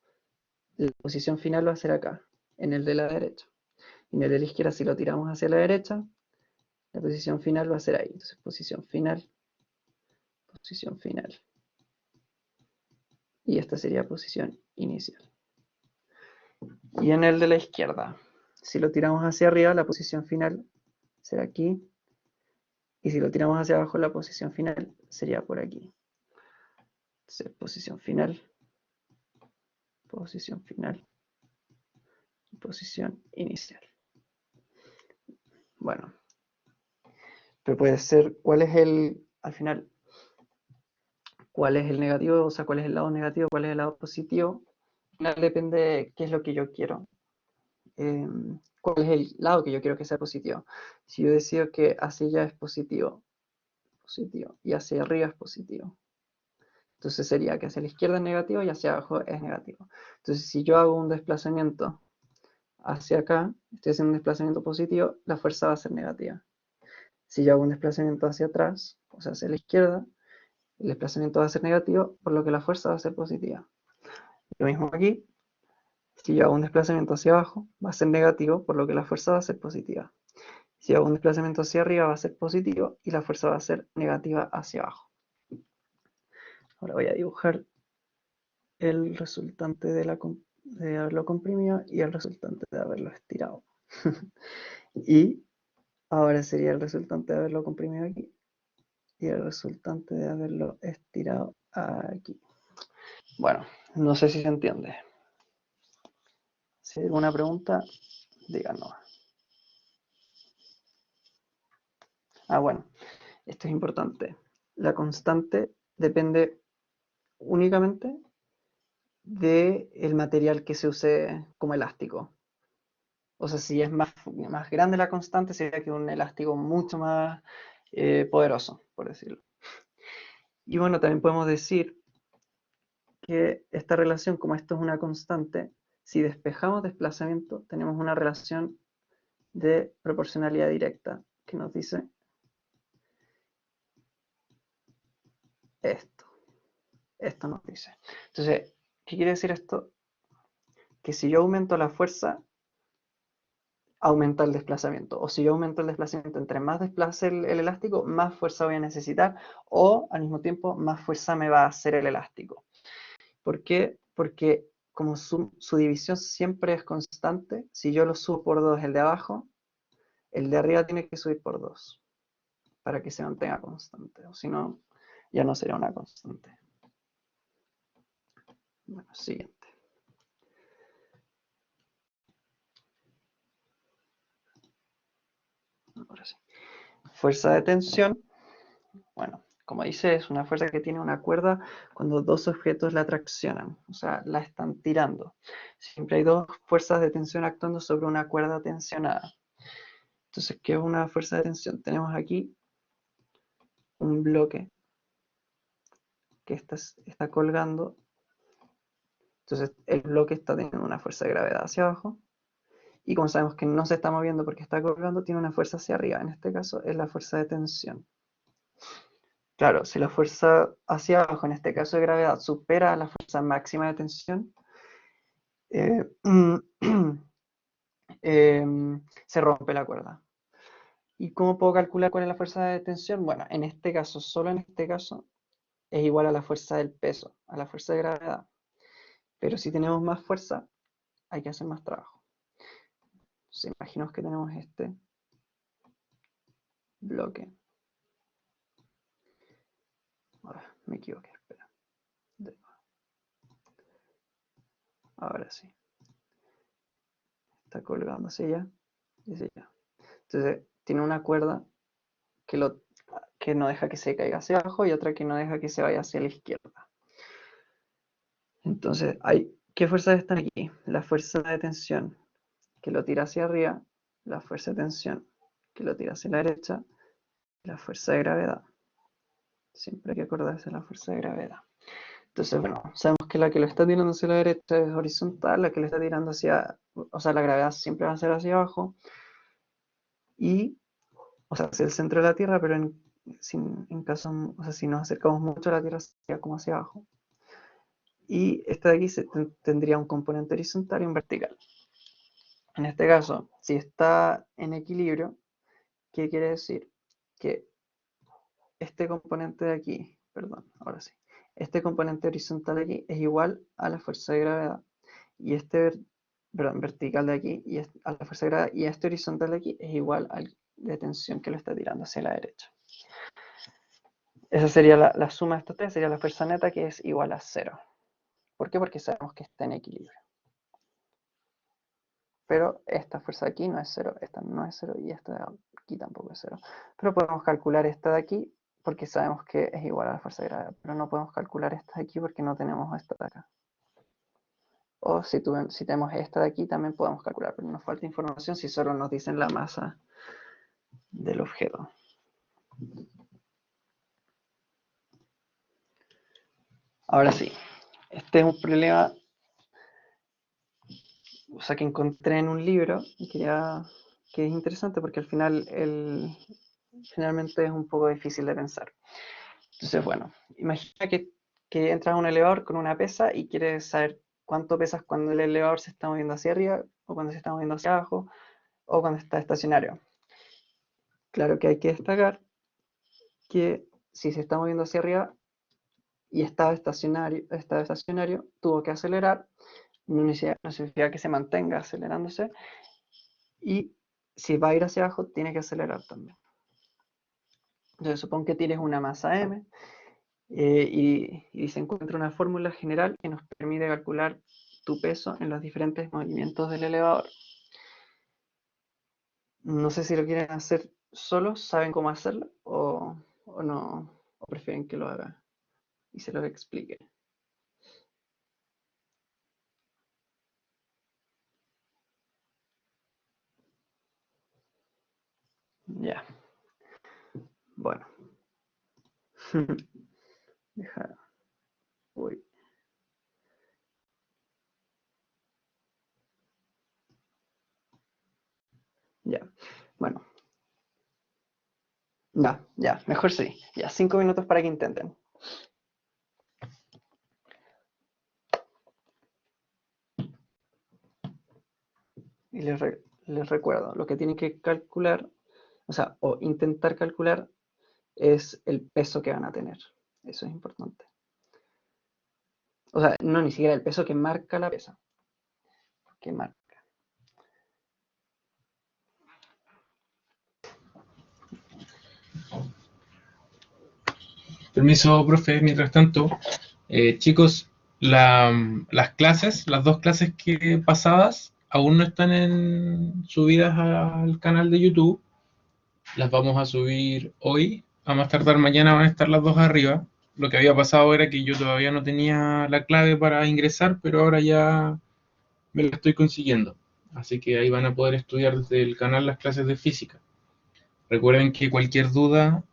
la posición final va a ser acá, en el de la derecha. Y en el de la izquierda, si lo tiramos hacia la derecha, la posición final va a ser ahí. Entonces, posición final. Y esta sería posición inicial. Y en el de la izquierda, si lo tiramos hacia arriba, la posición final será aquí. Y si lo tiramos hacia abajo, la posición final sería por aquí. Entonces, posición final, posición inicial. Bueno, pero puede ser, ¿cuál es al final, cuál es el negativo? O sea, ¿cuál es el lado negativo? ¿Cuál es el lado positivo? Al final depende de qué es lo que yo quiero. ¿Cuál es el lado que yo quiero que sea positivo? Si yo decido que hacia allá es positivo, y hacia arriba es positivo. Entonces sería que hacia la izquierda es negativo y hacia abajo es negativo. Entonces si yo hago un desplazamiento hacia acá, estoy haciendo un desplazamiento positivo, la fuerza va a ser negativa. Si yo hago un desplazamiento hacia atrás, o sea, hacia la izquierda, el desplazamiento va a ser negativo, por lo que la fuerza va a ser positiva. Lo mismo aquí, si yo hago un desplazamiento hacia abajo, va a ser negativo, por lo que la fuerza va a ser positiva. Si hago un desplazamiento hacia arriba, va a ser positivo y la fuerza va a ser negativa hacia abajo. Ahora voy a dibujar el resultante de haberlo comprimido y el resultante de haberlo estirado. Y ahora sería el resultante de haberlo comprimido aquí y el resultante de haberlo estirado aquí. Bueno, no sé si se entiende. Si hay alguna pregunta, díganos. Bueno, esto es importante. La constante depende únicamente del material que se use como elástico. O sea, si es más grande la constante, sería que un elástico mucho más poderoso, por decirlo. Y bueno, también podemos decir que esta relación, como esto es una constante, si despejamos desplazamiento, tenemos una relación de proporcionalidad directa que nos dice esto. Esto nos dice. Entonces, ¿qué quiere decir esto? Que si yo aumento la fuerza, aumenta el desplazamiento. O si yo aumento el desplazamiento, entre más desplace el elástico, más fuerza voy a necesitar, o al mismo tiempo, más fuerza me va a hacer el elástico. ¿Por qué? Porque como su división siempre es constante, si yo lo subo por 2 el de abajo, el de arriba tiene que subir por 2 para que se mantenga constante, o si no, ya no sería una constante. Bueno, siguiente. Ahora sí. Fuerza de tensión. Bueno, como dice, es una fuerza que tiene una cuerda cuando dos objetos la traccionan, o sea, la están tirando. Siempre hay dos fuerzas de tensión actuando sobre una cuerda tensionada. Entonces, ¿qué es una fuerza de tensión? Tenemos aquí un bloque que está colgando. Entonces, el bloque está teniendo una fuerza de gravedad hacia abajo. Y como sabemos que no se está moviendo porque está colgando, tiene una fuerza hacia arriba. En este caso, es la fuerza de tensión. Claro, si la fuerza hacia abajo, en este caso de gravedad, supera la fuerza máxima de tensión, se rompe la cuerda. ¿Y cómo puedo calcular cuál es la fuerza de tensión? Bueno, en este caso, solo en este caso, es igual a la fuerza del peso, a la fuerza de gravedad. Pero si tenemos más fuerza, hay que hacer más trabajo. Entonces, imaginemos que tenemos este bloque. Me equivoqué, espera. Ahora sí. Está colgando hacia allá y hacia allá. Entonces, tiene una cuerda que no deja que se caiga hacia abajo y otra que no deja que se vaya hacia la izquierda. Entonces, ¿qué fuerzas están aquí? La fuerza de tensión que lo tira hacia arriba, la fuerza de tensión que lo tira hacia la derecha, la fuerza de gravedad. Siempre hay que acordarse de la fuerza de gravedad. Entonces, bueno, sabemos que la que lo está tirando hacia la derecha es horizontal, la que lo está tirando o sea, la gravedad siempre va a ser hacia abajo, y, o sea, hacia el centro de la Tierra, pero en caso, o sea, si nos acercamos mucho a la Tierra sería como hacia abajo. Y esta de aquí tendría un componente horizontal y un vertical. En este caso, si está en equilibrio, ¿qué quiere decir? Que este componente de aquí, perdón, ahora sí, este componente horizontal de aquí es igual a la fuerza de gravedad. Y este, perdón, vertical de aquí y a la fuerza de gravedad, y este horizontal de aquí es igual al de tensión que lo está tirando hacia la derecha. Esa sería la suma de estos tres, sería la fuerza neta, que es igual a 0. ¿Por qué? Porque sabemos que está en equilibrio. Pero esta fuerza de aquí no es 0, esta no es 0 y esta de aquí tampoco es 0. Pero podemos calcular esta de aquí porque sabemos que es igual a la fuerza de gravedad. Pero no podemos calcular esta de aquí porque no tenemos esta de acá. O si tenemos esta de aquí también podemos calcular, pero nos falta información si solo nos dicen la masa del objeto. Ahora sí, este es un problema, o sea, que encontré en un libro y que es interesante porque al final finalmente es un poco difícil de pensar. Entonces, bueno, imagina que entras a un elevador con una pesa y quieres saber cuánto pesas cuando el elevador se está moviendo hacia arriba, o cuando se está moviendo hacia abajo, o cuando está estacionario. Claro que hay que destacar que si se está moviendo hacia arriba y estaba estacionario, tuvo que acelerar, no significa que se mantenga acelerándose, y si va a ir hacia abajo, tiene que acelerar también. Entonces, supón que tienes una masa m, y se encuentra una fórmula general que nos permite calcular tu peso en los diferentes movimientos del elevador. No sé si lo quieren hacer solos, saben cómo hacerlo, o no, o prefieren que lo haga y se lo explique. Ya, bueno. Deja, uy, ya, bueno, ya, mejor sí. Ya, 5 minutos para que intenten. Y les recuerdo, lo que tienen que calcular, o sea, o intentar calcular, es el peso que van a tener. Eso es importante. O sea, no ni siquiera el peso que marca la pesa. Que marca. Permiso, profe, mientras tanto. Chicos, las clases, las dos clases que pasadas, aún no están subidas al canal de YouTube. Las vamos a subir hoy. A más tardar mañana van a estar las dos arriba. Lo que había pasado era que yo todavía no tenía la clave para ingresar, pero ahora ya me la estoy consiguiendo. Así que ahí van a poder estudiar desde el canal las clases de física. Recuerden que cualquier duda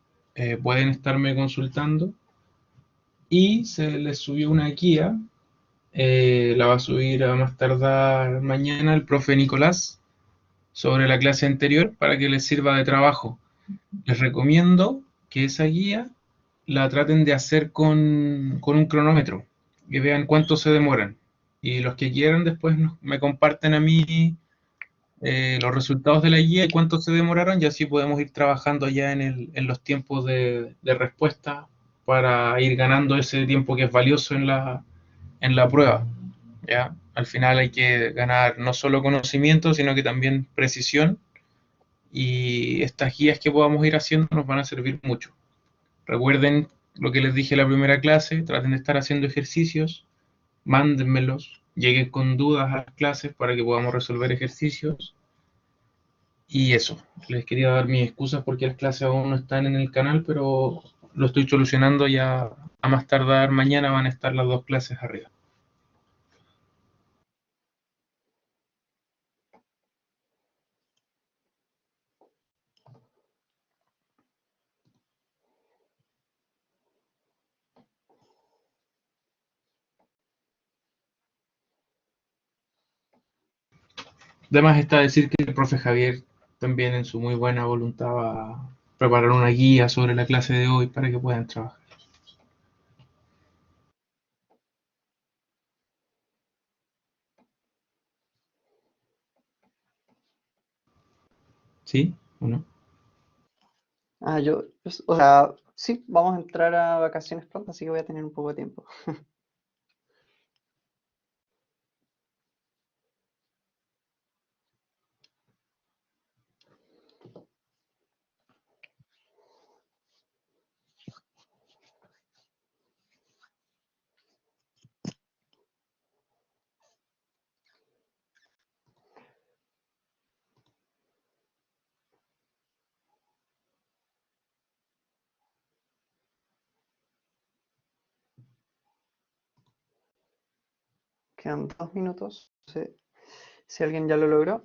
pueden estarme consultando. Y se les subió una guía, la va a subir a más tardar mañana el profe Nicolás sobre la clase anterior para que les sirva de trabajo. Les recomiendo que esa guía la traten de hacer con un cronómetro, que vean cuánto se demoran. Y los que quieran después me comparten a mí los resultados de la guía y cuánto se demoraron, y así podemos ir trabajando ya en los tiempos de respuesta para ir ganando ese tiempo que es valioso en la prueba. ¿Ya? Al final hay que ganar no solo conocimiento, sino que también precisión, y estas guías que podamos ir haciendo nos van a servir mucho. Recuerden lo que les dije en la primera clase, traten de estar haciendo ejercicios, mándenmelos, lleguen con dudas a las clases para que podamos resolver ejercicios. Y eso, les quería dar mis excusas porque las clases aún no están en el canal, pero lo estoy solucionando ya. A más tardar mañana van a estar las dos clases arriba. Además está decir que el profe Javier también en su muy buena voluntad va a preparar una guía sobre la clase de hoy para que puedan trabajar. ¿Sí o no? O sea, Sí, vamos a entrar a vacaciones pronto, así que voy a tener un poco de tiempo. Quedan 2 minutos. No sé si alguien ya lo logró.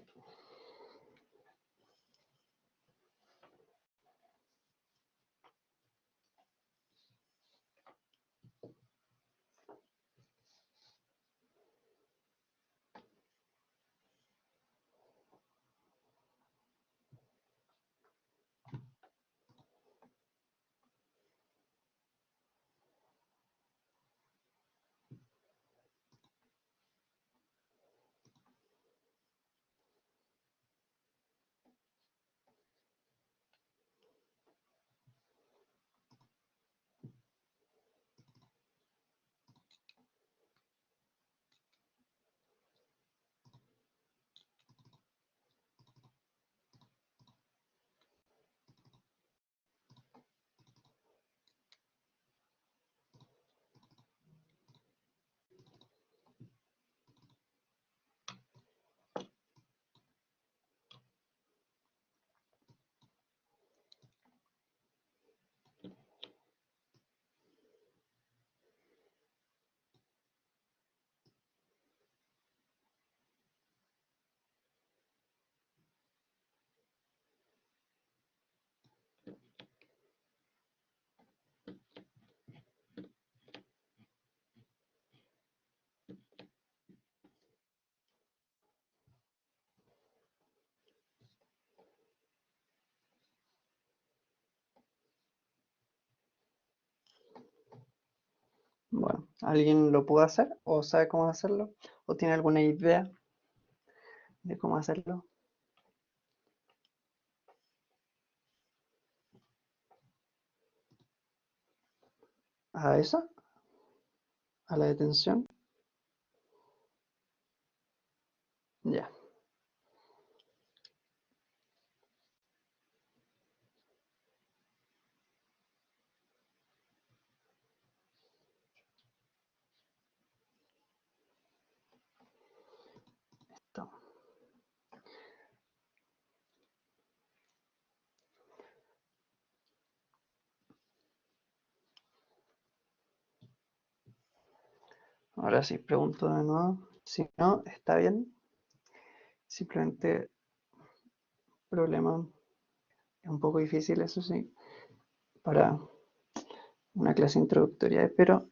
Bueno, ¿alguien lo pudo hacer o sabe cómo hacerlo? ¿O tiene alguna idea de cómo hacerlo? ¿A esa? ¿A la detención? Ya. Listo. Ahora sí, pregunto de nuevo. Si no, está bien. Simplemente problema es un poco difícil, eso sí, para una clase introductoria, pero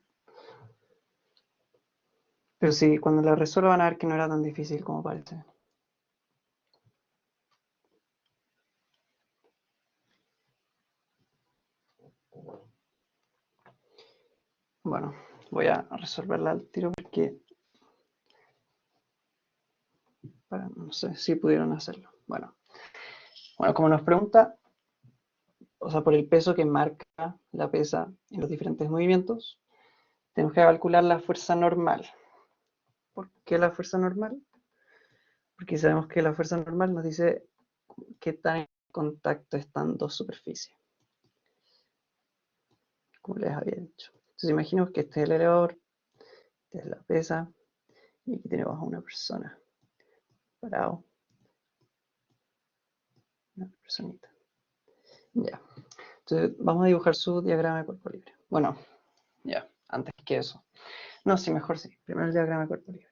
sí, cuando la resuelvan van a ver que no era tan difícil como parece. Bueno, voy a resolverla al tiro porque no sé si pudieron hacerlo. Bueno, como nos pregunta, o sea, por el peso que marca la pesa en los diferentes movimientos, tenemos que calcular la fuerza normal. ¿Por qué la fuerza normal? Porque sabemos que la fuerza normal nos dice qué tan en contacto están dos superficies, como les había dicho. Entonces imaginemos que este es el elevador, esta es la pesa, y aquí tenemos a una persona parado, una personita. Ya. Entonces vamos a dibujar su diagrama de cuerpo libre. Bueno, ya, antes que eso. No, sí, mejor sí. Primero el diagrama de cuerpo libre.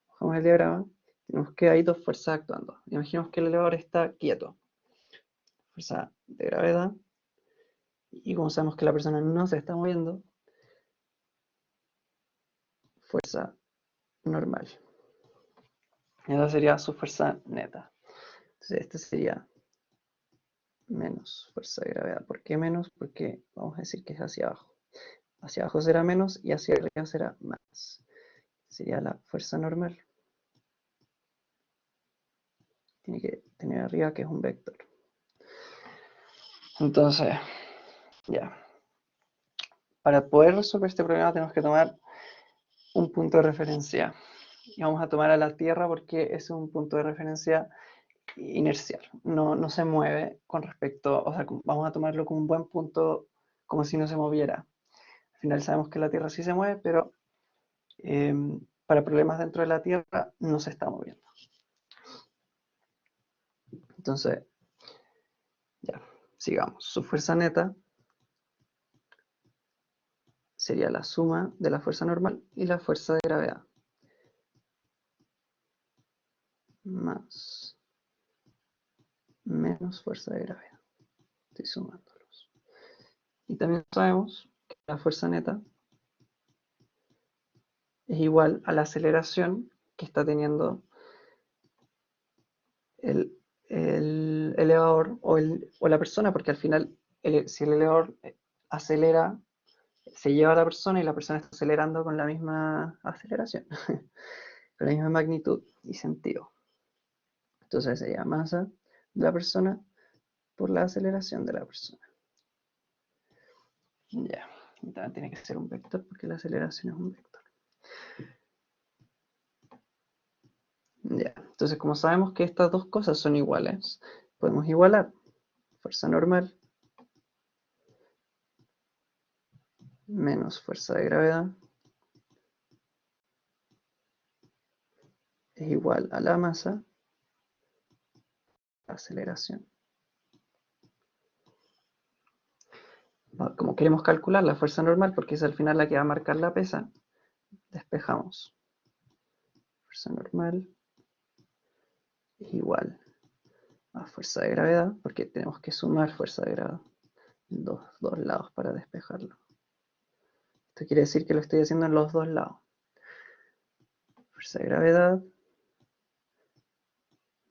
Bajamos el diagrama, tenemos que hay dos fuerzas actuando. Imaginemos que el elevador está quieto. Fuerza de gravedad. Y como sabemos que la persona no se está moviendo, fuerza normal. Esa sería su fuerza neta. Entonces, este sería menos fuerza de gravedad. ¿Por qué menos? Porque vamos a decir que es hacia abajo. Hacia abajo será menos y hacia arriba será más. Sería la fuerza normal. Tiene que tener arriba que es un vector. Entonces, ya. para poder resolver este problema tenemos que tomar un punto de referencia. Y vamos a tomar a la Tierra porque es un punto de referencia inercial. No se mueve con respecto, o sea, vamos a tomarlo como un buen punto, como si no se moviera. Al final sabemos que la Tierra sí se mueve, pero para problemas dentro de la Tierra no se está moviendo. Entonces, ya, sigamos. Su fuerza neta sería la suma de la fuerza normal y la fuerza de gravedad. Más menos fuerza de gravedad. Estoy sumándolos. Y también sabemos que la fuerza neta es igual a la aceleración que está teniendo el elevador o la persona, porque al final, si el elevador acelera, se lleva a la persona y la persona está acelerando con la misma aceleración, con la misma magnitud y sentido. Entonces sería masa de la persona por la aceleración de la persona. Ya, y también tiene que ser un vector porque la aceleración es un vector. Ya, entonces como sabemos que estas dos cosas son iguales, podemos igualar fuerza normal menos fuerza de gravedad es igual a la masa, aceleración. Como queremos calcular la fuerza normal, porque es al final la que va a marcar la pesa, despejamos. Fuerza normal es igual a fuerza de gravedad, porque tenemos que sumar fuerza de gravedad en dos lados para despejarlo. Esto quiere decir que lo estoy haciendo en los dos lados. Fuerza de gravedad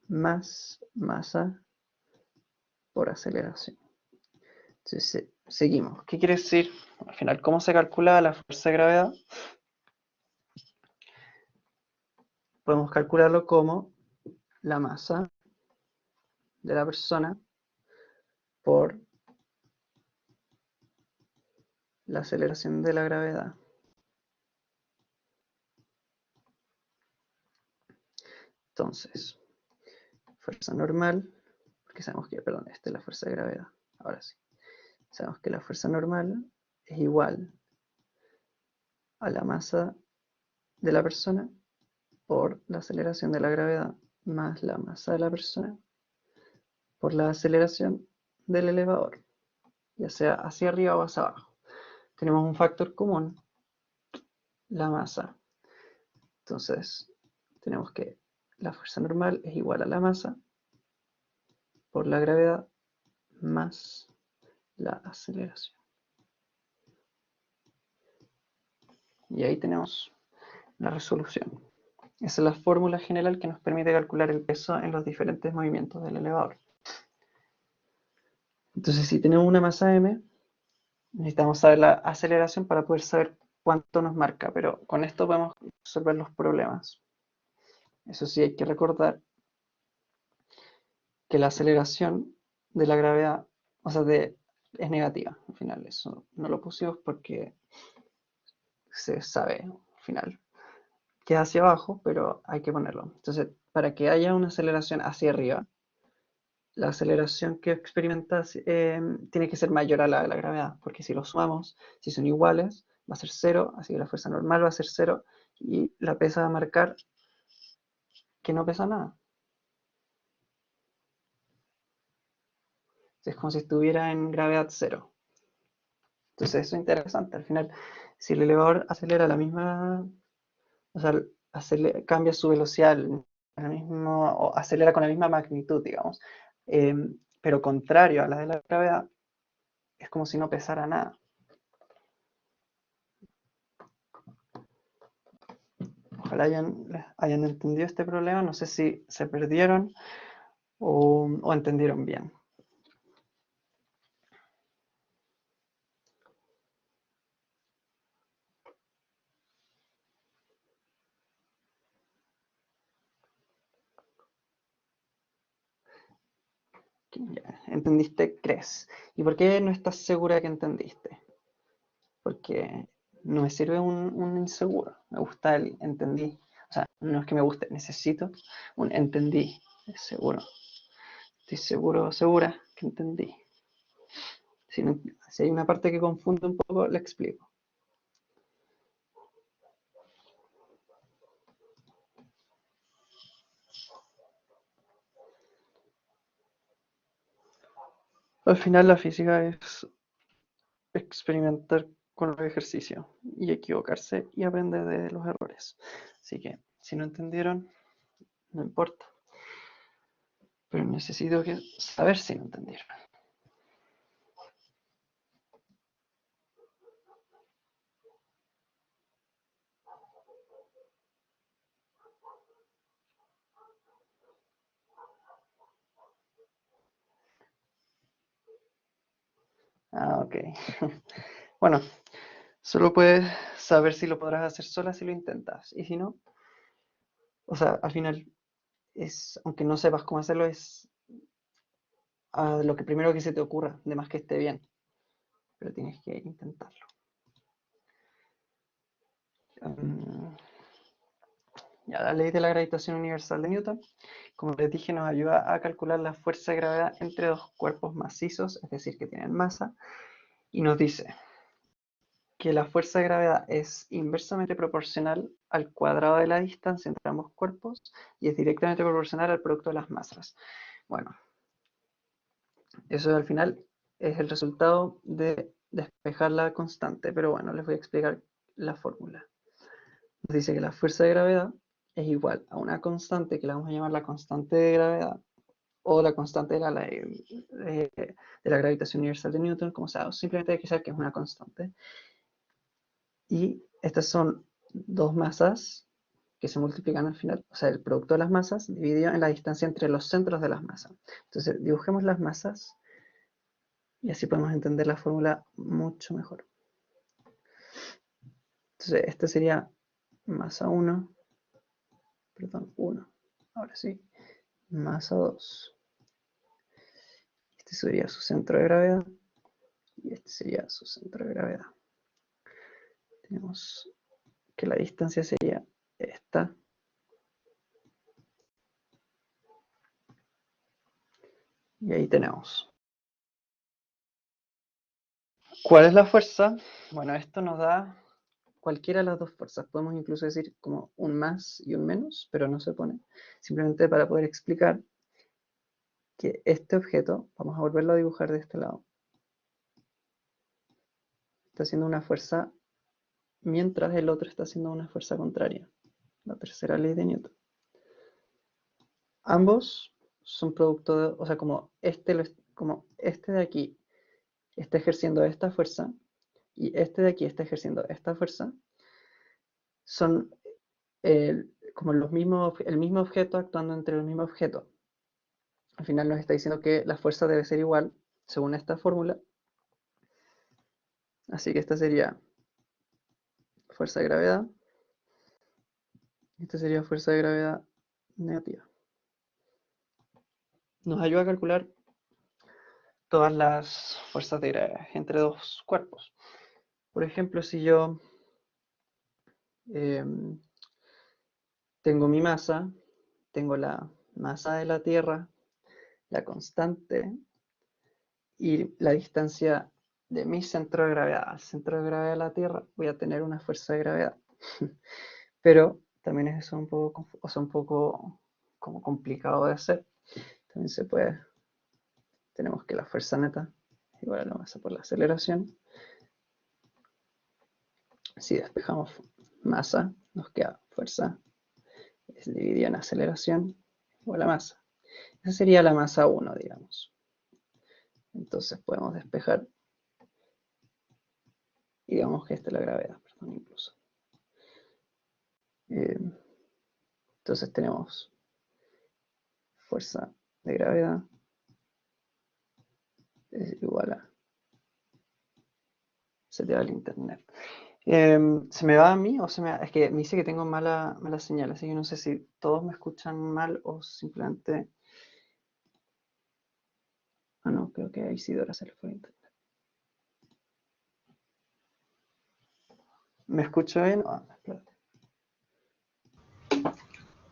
más masa por aceleración. Entonces, seguimos. ¿Qué quiere decir? Al final, ¿cómo se calcula la fuerza de gravedad? Podemos calcularlo como la masa de la persona por la aceleración de la gravedad. Entonces, fuerza normal, porque sabemos que, perdón, esta es la fuerza de gravedad. Ahora sí. Sabemos que la fuerza normal es igual a la masa de la persona por la aceleración de la gravedad más la masa de la persona por la aceleración del elevador, ya sea hacia arriba o hacia abajo. Tenemos un factor común, la masa. Entonces, tenemos que la fuerza normal es igual a la masa por la gravedad más la aceleración. Y ahí tenemos la resolución. Esa es la fórmula general que nos permite calcular el peso en los diferentes movimientos del elevador. Entonces, si tenemos una masa m, necesitamos saber la aceleración para poder saber cuánto nos marca, pero con esto podemos resolver los problemas. Eso sí, hay que recordar que la aceleración de la gravedad, o sea, es negativa. Al final, eso no lo pusimos porque se sabe al final que es hacia abajo, pero hay que ponerlo. Entonces, para que haya una aceleración hacia arriba, la aceleración que experimentas tiene que ser mayor a la de la gravedad, porque si lo sumamos, si son iguales, va a ser cero, así que la fuerza normal va a ser cero, y la pesa va a marcar que no pesa nada. Es como si estuviera en gravedad cero. Entonces eso es interesante. Al final, si el elevador acelera la misma, o sea, cambia su velocidad al mismo, o acelera con la misma magnitud, digamos, eh, pero contrario a la de la gravedad, es como si no pesara nada. Ojalá hayan entendido este problema. No sé si se perdieron o entendieron bien. Ya, ¿entendiste? ¿Crees? ¿Y por qué no estás segura que entendiste? porque no me sirve un inseguro. Me gusta el entendí. O sea, no es que me guste, necesito un entendí. Es seguro. Estoy seguro, segura que entendí. Si, si hay una parte que confunde un poco, la explico. Al final la física es experimentar con los ejercicios y equivocarse y aprender de los errores. Así que si no entendieron, no importa. Pero necesito saber si no entendieron. Ah, ok. Bueno, solo puedes saber si lo podrás hacer sola si lo intentas. Y si no, o sea, al final aunque no sepas cómo hacerlo, es lo que primero que se te ocurra, de más que esté bien. Pero tienes que intentarlo. Ya, la ley de la gravitación universal de Newton, como les dije, nos ayuda a calcular la fuerza de gravedad entre dos cuerpos macizos, es decir, que tienen masa, y nos dice que la fuerza de gravedad es inversamente proporcional al cuadrado de la distancia entre ambos cuerpos y es directamente proporcional al producto de las masas. Bueno, eso al final es el resultado de despejar la constante, pero bueno, les voy a explicar la fórmula. Nos dice que la fuerza de gravedad es igual a una constante que la vamos a llamar la constante de gravedad o la constante de la gravitación universal de Newton, como sea, o simplemente hay que saber que es una constante. Y estas son dos masas que se multiplican al final, o sea, el producto de las masas dividido en la distancia entre los centros de las masas. Entonces, dibujemos las masas y así podemos entender la fórmula mucho mejor. Entonces, esta sería masa 1, perdón, 1, ahora sí, masa 2. Este sería su centro de gravedad y este sería su centro de gravedad. Tenemos que la distancia sería esta. Y ahí tenemos. ¿Cuál es la fuerza? Bueno, esto nos da cualquiera de las dos fuerzas. Podemos incluso decir como un más y un menos, pero no se pone. Simplemente para poder explicar que este objeto, vamos a volverlo a dibujar de este lado, está haciendo una fuerza mientras el otro está haciendo una fuerza contraria. La tercera ley de Newton. Ambos son producto de, o sea, como este de aquí está ejerciendo esta fuerza y este de aquí está ejerciendo esta fuerza, son como el mismo objeto actuando entre el mismo objeto. Al final nos está diciendo que la fuerza debe ser igual según esta fórmula. Así que esta sería fuerza de gravedad. Esta sería fuerza de gravedad negativa. Nos ayuda a calcular todas las fuerzas de gravedad entre dos cuerpos. Por ejemplo, si yo tengo mi masa, tengo la masa de la Tierra, la constante y la distancia de mi centro de gravedad al centro de gravedad de la Tierra, voy a tener una fuerza de gravedad. Pero también es eso un poco como complicado de hacer. También se puede, tenemos que la fuerza neta es igual a la masa por la aceleración. Si despejamos masa, nos queda fuerza es dividida en aceleración igual a masa. Esa sería la masa 1, digamos. Entonces podemos despejar y digamos que esta es la gravedad, perdón, incluso. Entonces tenemos fuerza de gravedad es igual a... Se te va el internet. ¿Se me va a mí o es que me dice que tengo mala señal, así que no sé si todos me escuchan mal o simplemente... Ah, no, creo que a Isidora se le fue el internet. ¿Me escucho bien? Ah, espérate.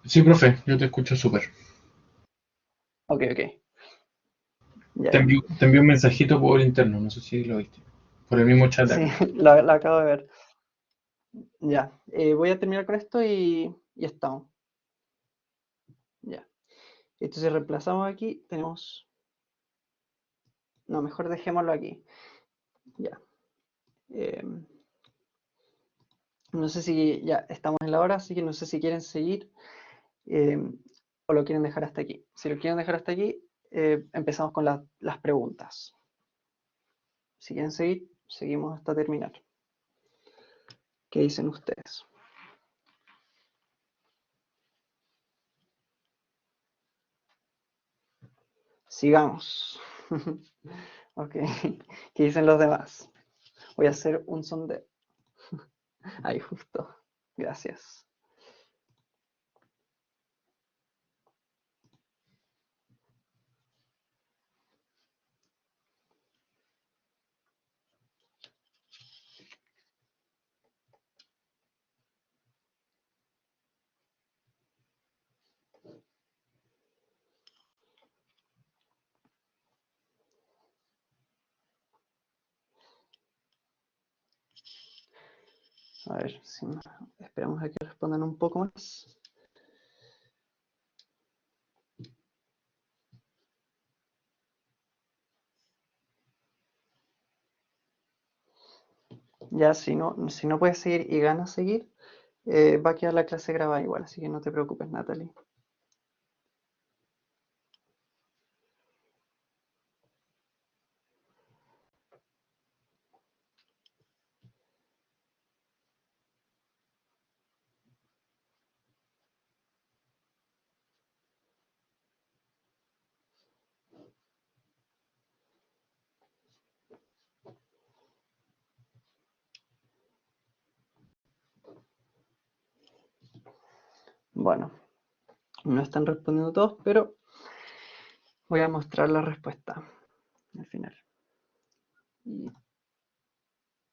Sí, profe, yo te escucho súper. Ok, ok. Ya, Te ya. envío un mensajito por interno, no sé si lo viste. Por el mismo chat de Sí, acá. la acabo de ver. Ya. Voy a terminar con esto y estamos. Ya. Entonces reemplazamos aquí. Tenemos. No, mejor dejémoslo aquí. Ya. No sé si ya estamos en la hora, así que no sé si quieren seguir eh, o lo quieren dejar hasta aquí. Si lo quieren dejar hasta aquí, empezamos con las preguntas. Si quieren seguir, seguimos hasta terminar. ¿Qué dicen ustedes? Sigamos. Ok. ¿Qué dicen los demás? Voy a hacer un sondeo. Ahí justo. Gracias. A ver, si esperamos a que respondan un poco más. Ya, si no puedes seguir y ganas seguir, va a quedar la clase grabada igual, así que no te preocupes, Natalie. Bueno, no están respondiendo todos, pero voy a mostrar la respuesta al final.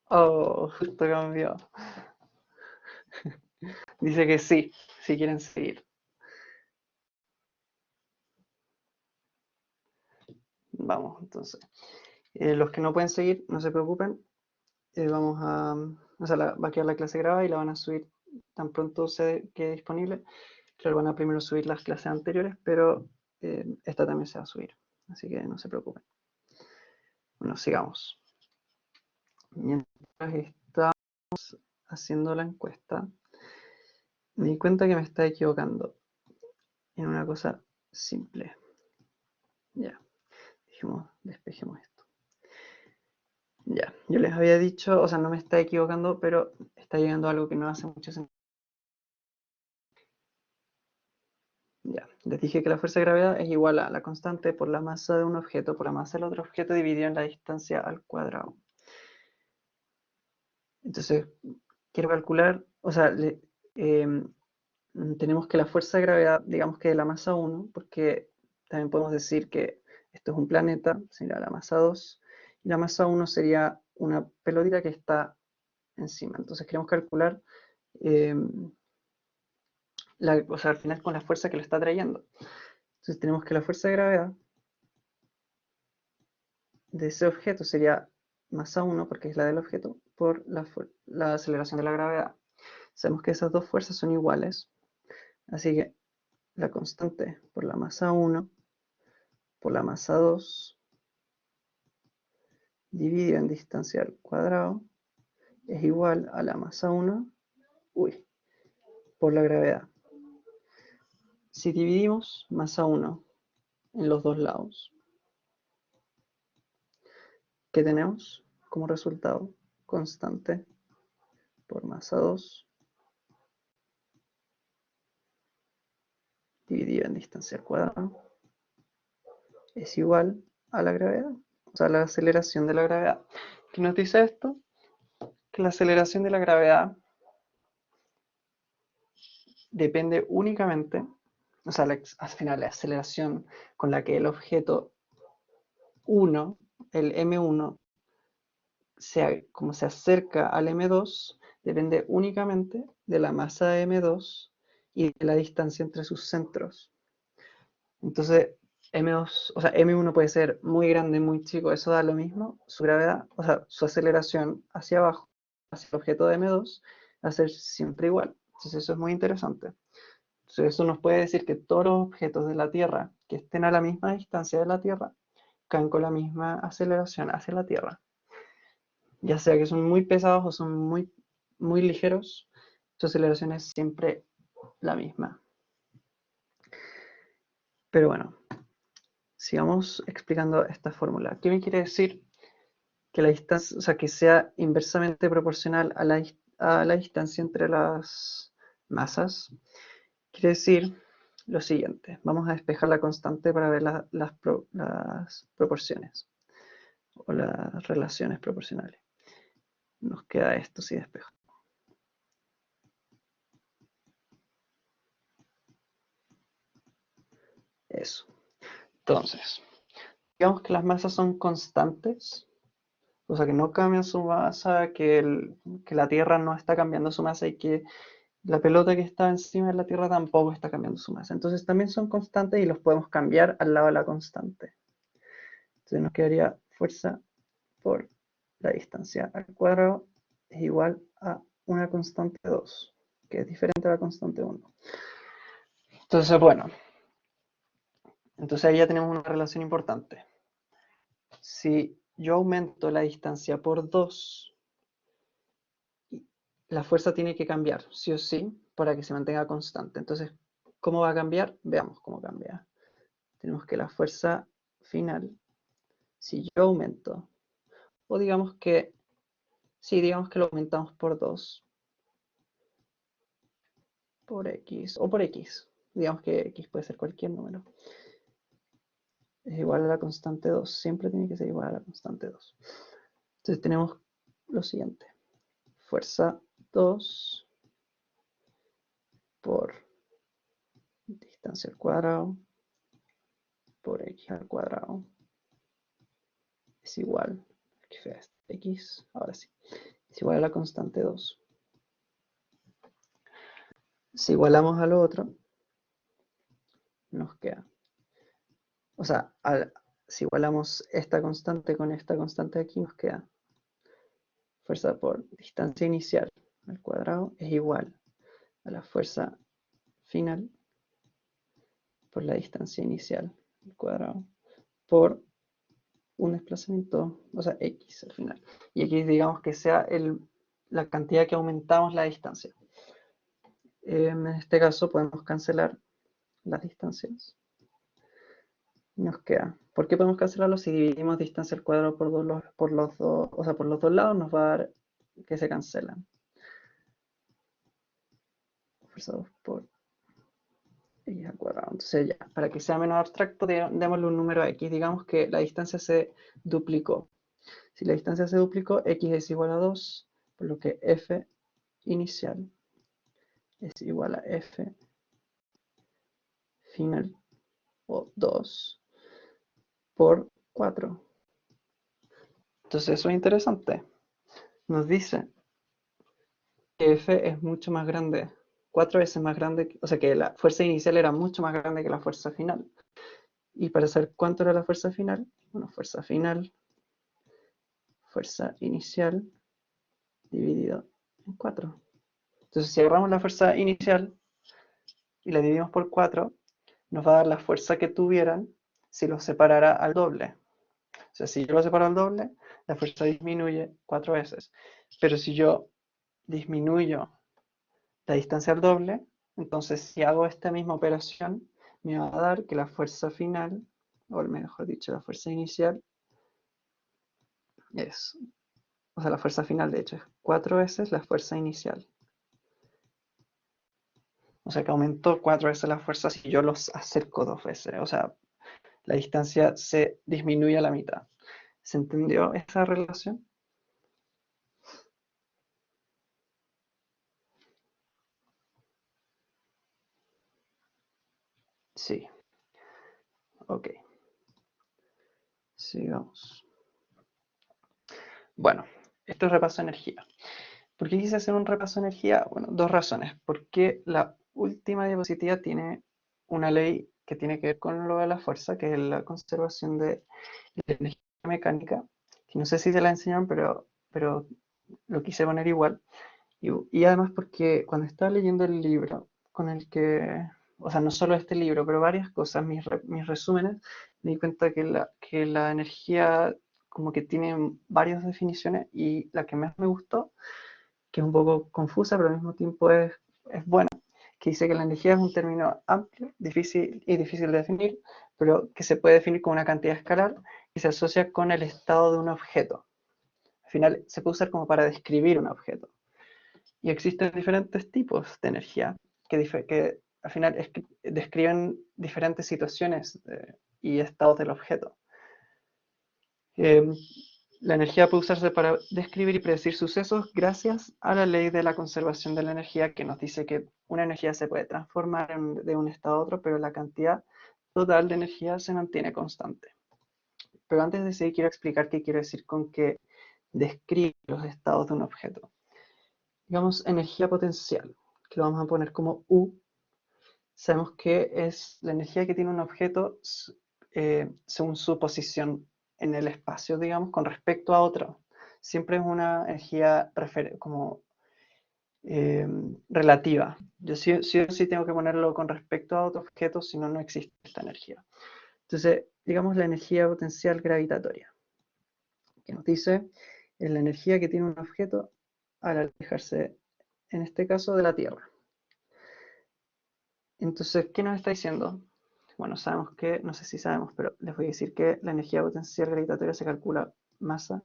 Oh, justo cambió. Dice que sí, si quieren seguir. Vamos, entonces. Los que no pueden seguir, no se preocupen. Vamos a. O sea, va a quedar la clase grabada y la van a subir tan pronto se quede disponible. Claro, van a primero subir las clases anteriores, pero esta también se va a subir. Así que no se preocupen. Bueno, sigamos. Mientras estamos haciendo la encuesta, me di cuenta que me estaba equivocando en una cosa simple. Ya, despejemos esto. Ya, yo les había dicho, o sea, no me está equivocando, pero está llegando algo que no hace mucho sentido. Ya, les dije que la fuerza de gravedad es igual a la constante por la masa de un objeto por la masa del otro objeto dividido en la distancia al cuadrado. Entonces, quiero calcular, o sea, tenemos que la fuerza de gravedad, digamos que de la masa 1, porque también podemos decir que esto es un planeta, sería la masa 2, y la masa 1 sería una pelotita que está encima. Entonces queremos calcular, o sea, al final con la fuerza que lo está trayendo. Entonces tenemos que la fuerza de gravedad de ese objeto sería masa 1, porque es la del objeto, por la aceleración de la gravedad. Sabemos que esas dos fuerzas son iguales, así que la constante por la masa 1 por la masa 2 dividido en distancia al cuadrado es igual a la masa 1 por la gravedad. Si dividimos masa 1 en los dos lados, ¿qué tenemos como resultado? Constante por masa 2 dividido en distancia al cuadrado es igual a la gravedad, o sea, la aceleración de la gravedad. ¿Qué nos dice esto? Que la aceleración de la gravedad depende únicamente, o sea, al final la aceleración con la que el objeto 1, el M1, como se acerca al M2, depende únicamente de la masa de M2 y de la distancia entre sus centros. Entonces, M2, o sea, M1 puede ser muy grande, muy chico, eso da lo mismo. Su gravedad, o sea, su aceleración hacia abajo, hacia el objeto de M2, va a ser siempre igual. Entonces, eso es muy interesante. Entonces, eso nos puede decir que todos los objetos de la Tierra que estén a la misma distancia de la Tierra caen con la misma aceleración hacia la Tierra. Ya sea que son muy pesados o son muy ligeros, su aceleración es siempre la misma. Pero bueno, sigamos explicando esta fórmula. ¿Qué me quiere decir? Que la distancia, o sea, que sea inversamente proporcional a la distancia entre las masas. Quiere decir lo siguiente. Vamos a despejar la constante para ver las proporciones o las relaciones proporcionales. Nos queda esto si despejo. Eso. Entonces, digamos que las masas son constantes, o sea que no cambian su masa, que la Tierra no está cambiando su masa y que la pelota que está encima de la Tierra tampoco está cambiando su masa. Entonces también son constantes y los podemos cambiar al lado de la constante. Entonces nos quedaría fuerza por la distancia al cuadrado es igual a una constante 2, que es diferente a la constante 1. Entonces, bueno, entonces ahí ya tenemos una relación importante. Si yo aumento la distancia por 2, la fuerza tiene que cambiar, sí o sí, para que se mantenga constante. Entonces, ¿cómo va a cambiar? Veamos cómo cambia. Tenemos que la fuerza final, si yo aumento, o digamos que, sí, digamos que lo aumentamos por 2, por X, o por X. Digamos que X puede ser cualquier número. Es igual a la constante 2, siempre tiene que ser igual a la constante 2. Entonces tenemos lo siguiente. Fuerza 2 por distancia al cuadrado por X al cuadrado es igual, qué fea es, X, ahora sí, es igual a la constante 2. Si igualamos a lo otro, nos queda, o sea, si igualamos esta constante con esta constante de aquí, nos queda fuerza por distancia inicial al cuadrado es igual a la fuerza final por la distancia inicial al cuadrado por un desplazamiento, o sea, X al final. Y X digamos que sea la cantidad que aumentamos la distancia. En este caso podemos cancelar las distancias. Nos queda. ¿Por qué podemos cancelarlo? Si dividimos distancia al cuadrado por los dos, o sea, por los dos lados nos va a dar que se cancelan. Fuerza 2 por X al cuadrado. Entonces ya, para que sea menos abstracto, démosle un número a X. Digamos que la distancia se duplicó. Si la distancia se duplicó, X es igual a 2, por lo que F inicial es igual a F final o 2 por 4. Entonces eso es interesante. Nos dice que F es mucho más grande, 4 veces más grande, o sea que la fuerza inicial era mucho más grande que la fuerza final. Y para saber cuánto era la fuerza final, bueno, fuerza final, fuerza inicial dividido en 4. Entonces si agarramos la fuerza inicial y la dividimos por 4, nos va a dar la fuerza que tuvieran si los separara al doble. O sea, si yo lo separo al doble, la fuerza disminuye 4 veces. Pero si yo disminuyo la distancia al doble, entonces si hago esta misma operación, me va a dar que la fuerza final, o mejor dicho, la fuerza inicial es, o sea, la fuerza final de hecho es 4 veces la fuerza inicial. O sea que aumentó 4 veces la fuerza si yo los acerco 2 veces. O sea, la distancia se disminuye a la mitad. ¿Se entendió esa relación? Sí. Ok. Sigamos. Bueno, esto es repaso de energía. ¿Por qué quise hacer un repaso de energía? Bueno, dos razones. Porque la última diapositiva tiene una ley que tiene que ver con lo de la fuerza, que es la conservación de la energía mecánica, que no sé si te la enseñaron, pero lo quise poner igual. Y además porque cuando estaba leyendo el libro con el que, o sea, no solo este libro, pero varias cosas, mis resúmenes, me di cuenta que la energía como que tiene varias definiciones y la que más me gustó, que es un poco confusa, pero al mismo tiempo es buena, que dice que la energía es un término amplio, difícil de definir, pero que se puede definir como una cantidad escalar y se asocia con el estado de un objeto. Al final se puede usar como para describir un objeto. Y existen diferentes tipos de energía que al final describen diferentes situaciones y estados del objeto. Eh, la energía puede usarse para describir y predecir sucesos gracias a la ley de la conservación de la energía, que nos dice que una energía se puede transformar de un estado a otro, pero la cantidad total de energía se mantiene constante. Pero antes de seguir, quiero explicar qué quiero decir con que describe los estados de un objeto. Digamos, energía potencial, que lo vamos a poner como U. Sabemos que es la energía que tiene un objeto según su posición en el espacio, digamos, con respecto a otro. Siempre es una energía como relativa. Yo sí tengo que ponerlo con respecto a otro objeto, si no, no existe esta energía. Entonces, digamos la energía potencial gravitatoria, que nos dice es la energía que tiene un objeto al alejarse, en este caso, de la Tierra. Entonces, ¿qué nos está diciendo? Bueno, sabemos que, no sé si sabemos, pero les voy a decir que la energía potencial gravitatoria se calcula masa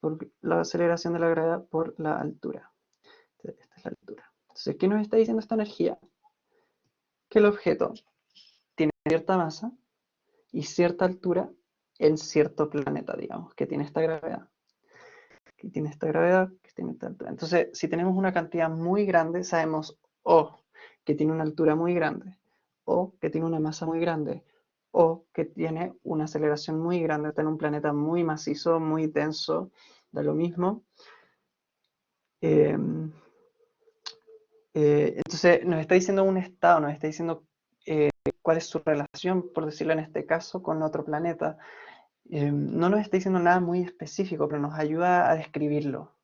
por la aceleración de la gravedad por la altura. Esta es la altura. Entonces, ¿qué nos está diciendo esta energía? Que el objeto tiene cierta masa y cierta altura en cierto planeta, digamos, que tiene esta gravedad. Que tiene esta gravedad, que tiene esta altura. Entonces, si tenemos una cantidad muy grande, sabemos o que tiene una altura muy grande, o que tiene una masa muy grande, o que tiene una aceleración muy grande, está en un planeta muy macizo, muy denso, da lo mismo. Entonces nos está diciendo un estado, nos está diciendo cuál es su relación, por decirlo en este caso, con otro planeta. No nos está diciendo nada muy específico, pero nos ayuda a describirlo.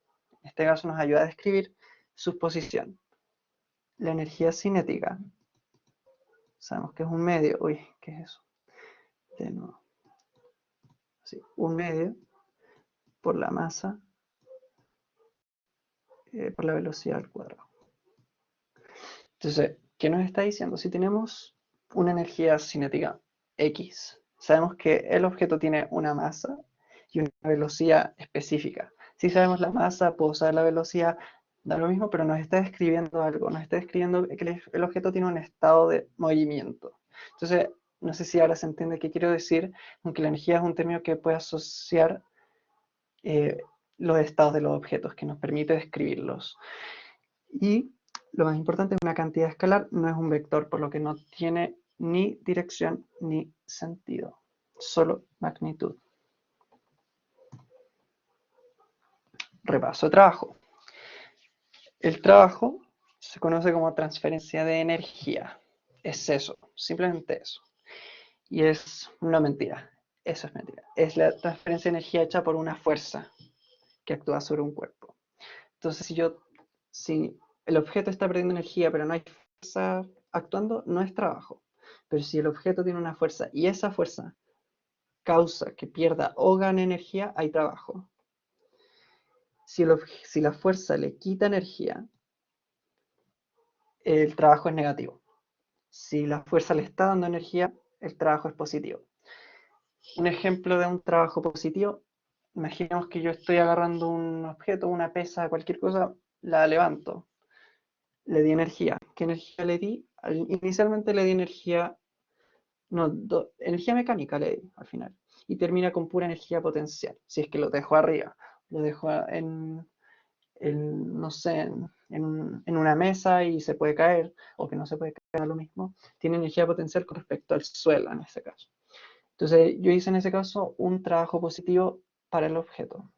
En este caso nos ayuda a describir su posición. La energía cinética, sabemos que es un medio. Uy, ¿qué es eso? De nuevo. Sí, un medio por la masa, por la velocidad al cuadrado. Entonces, ¿qué nos está diciendo? Si tenemos una energía cinética X, sabemos que el objeto tiene una masa y una velocidad específica. Si sabemos la masa, puedo saber la velocidad, da lo mismo, pero nos está describiendo algo, nos está describiendo que el objeto tiene un estado de movimiento. Entonces, no sé si ahora se entiende qué quiero decir, aunque la energía es un término que puede asociar los estados de los objetos, que nos permite describirlos. Y lo más importante es una cantidad escalar, no es un vector, por lo que no tiene ni dirección ni sentido, solo magnitud. Repaso de trabajo. El trabajo se conoce como transferencia de energía. Es eso, simplemente eso. Y es una mentira, eso es mentira. Es la transferencia de energía hecha por una fuerza que actúa sobre un cuerpo. Entonces, si el objeto está perdiendo energía, pero no hay fuerza actuando, no es trabajo. Pero si el objeto tiene una fuerza y esa fuerza causa que pierda o gane energía, hay trabajo. Si la fuerza le quita energía, el trabajo es negativo. Si la fuerza le está dando energía, el trabajo es positivo. Un ejemplo de un trabajo positivo, imaginemos que yo estoy agarrando un objeto, una pesa, cualquier cosa, la levanto. Le di energía. ¿Qué energía le di? Inicialmente le di energía, no, energía mecánica le di al final. Y termina con pura energía potencial, si es que lo dejo arriba. Lo dejo no sé, en una mesa y se puede caer, o que no se puede caer, lo mismo. Tiene energía potencial con respecto al suelo en ese caso. Entonces yo hice en ese caso un trabajo positivo para el objeto.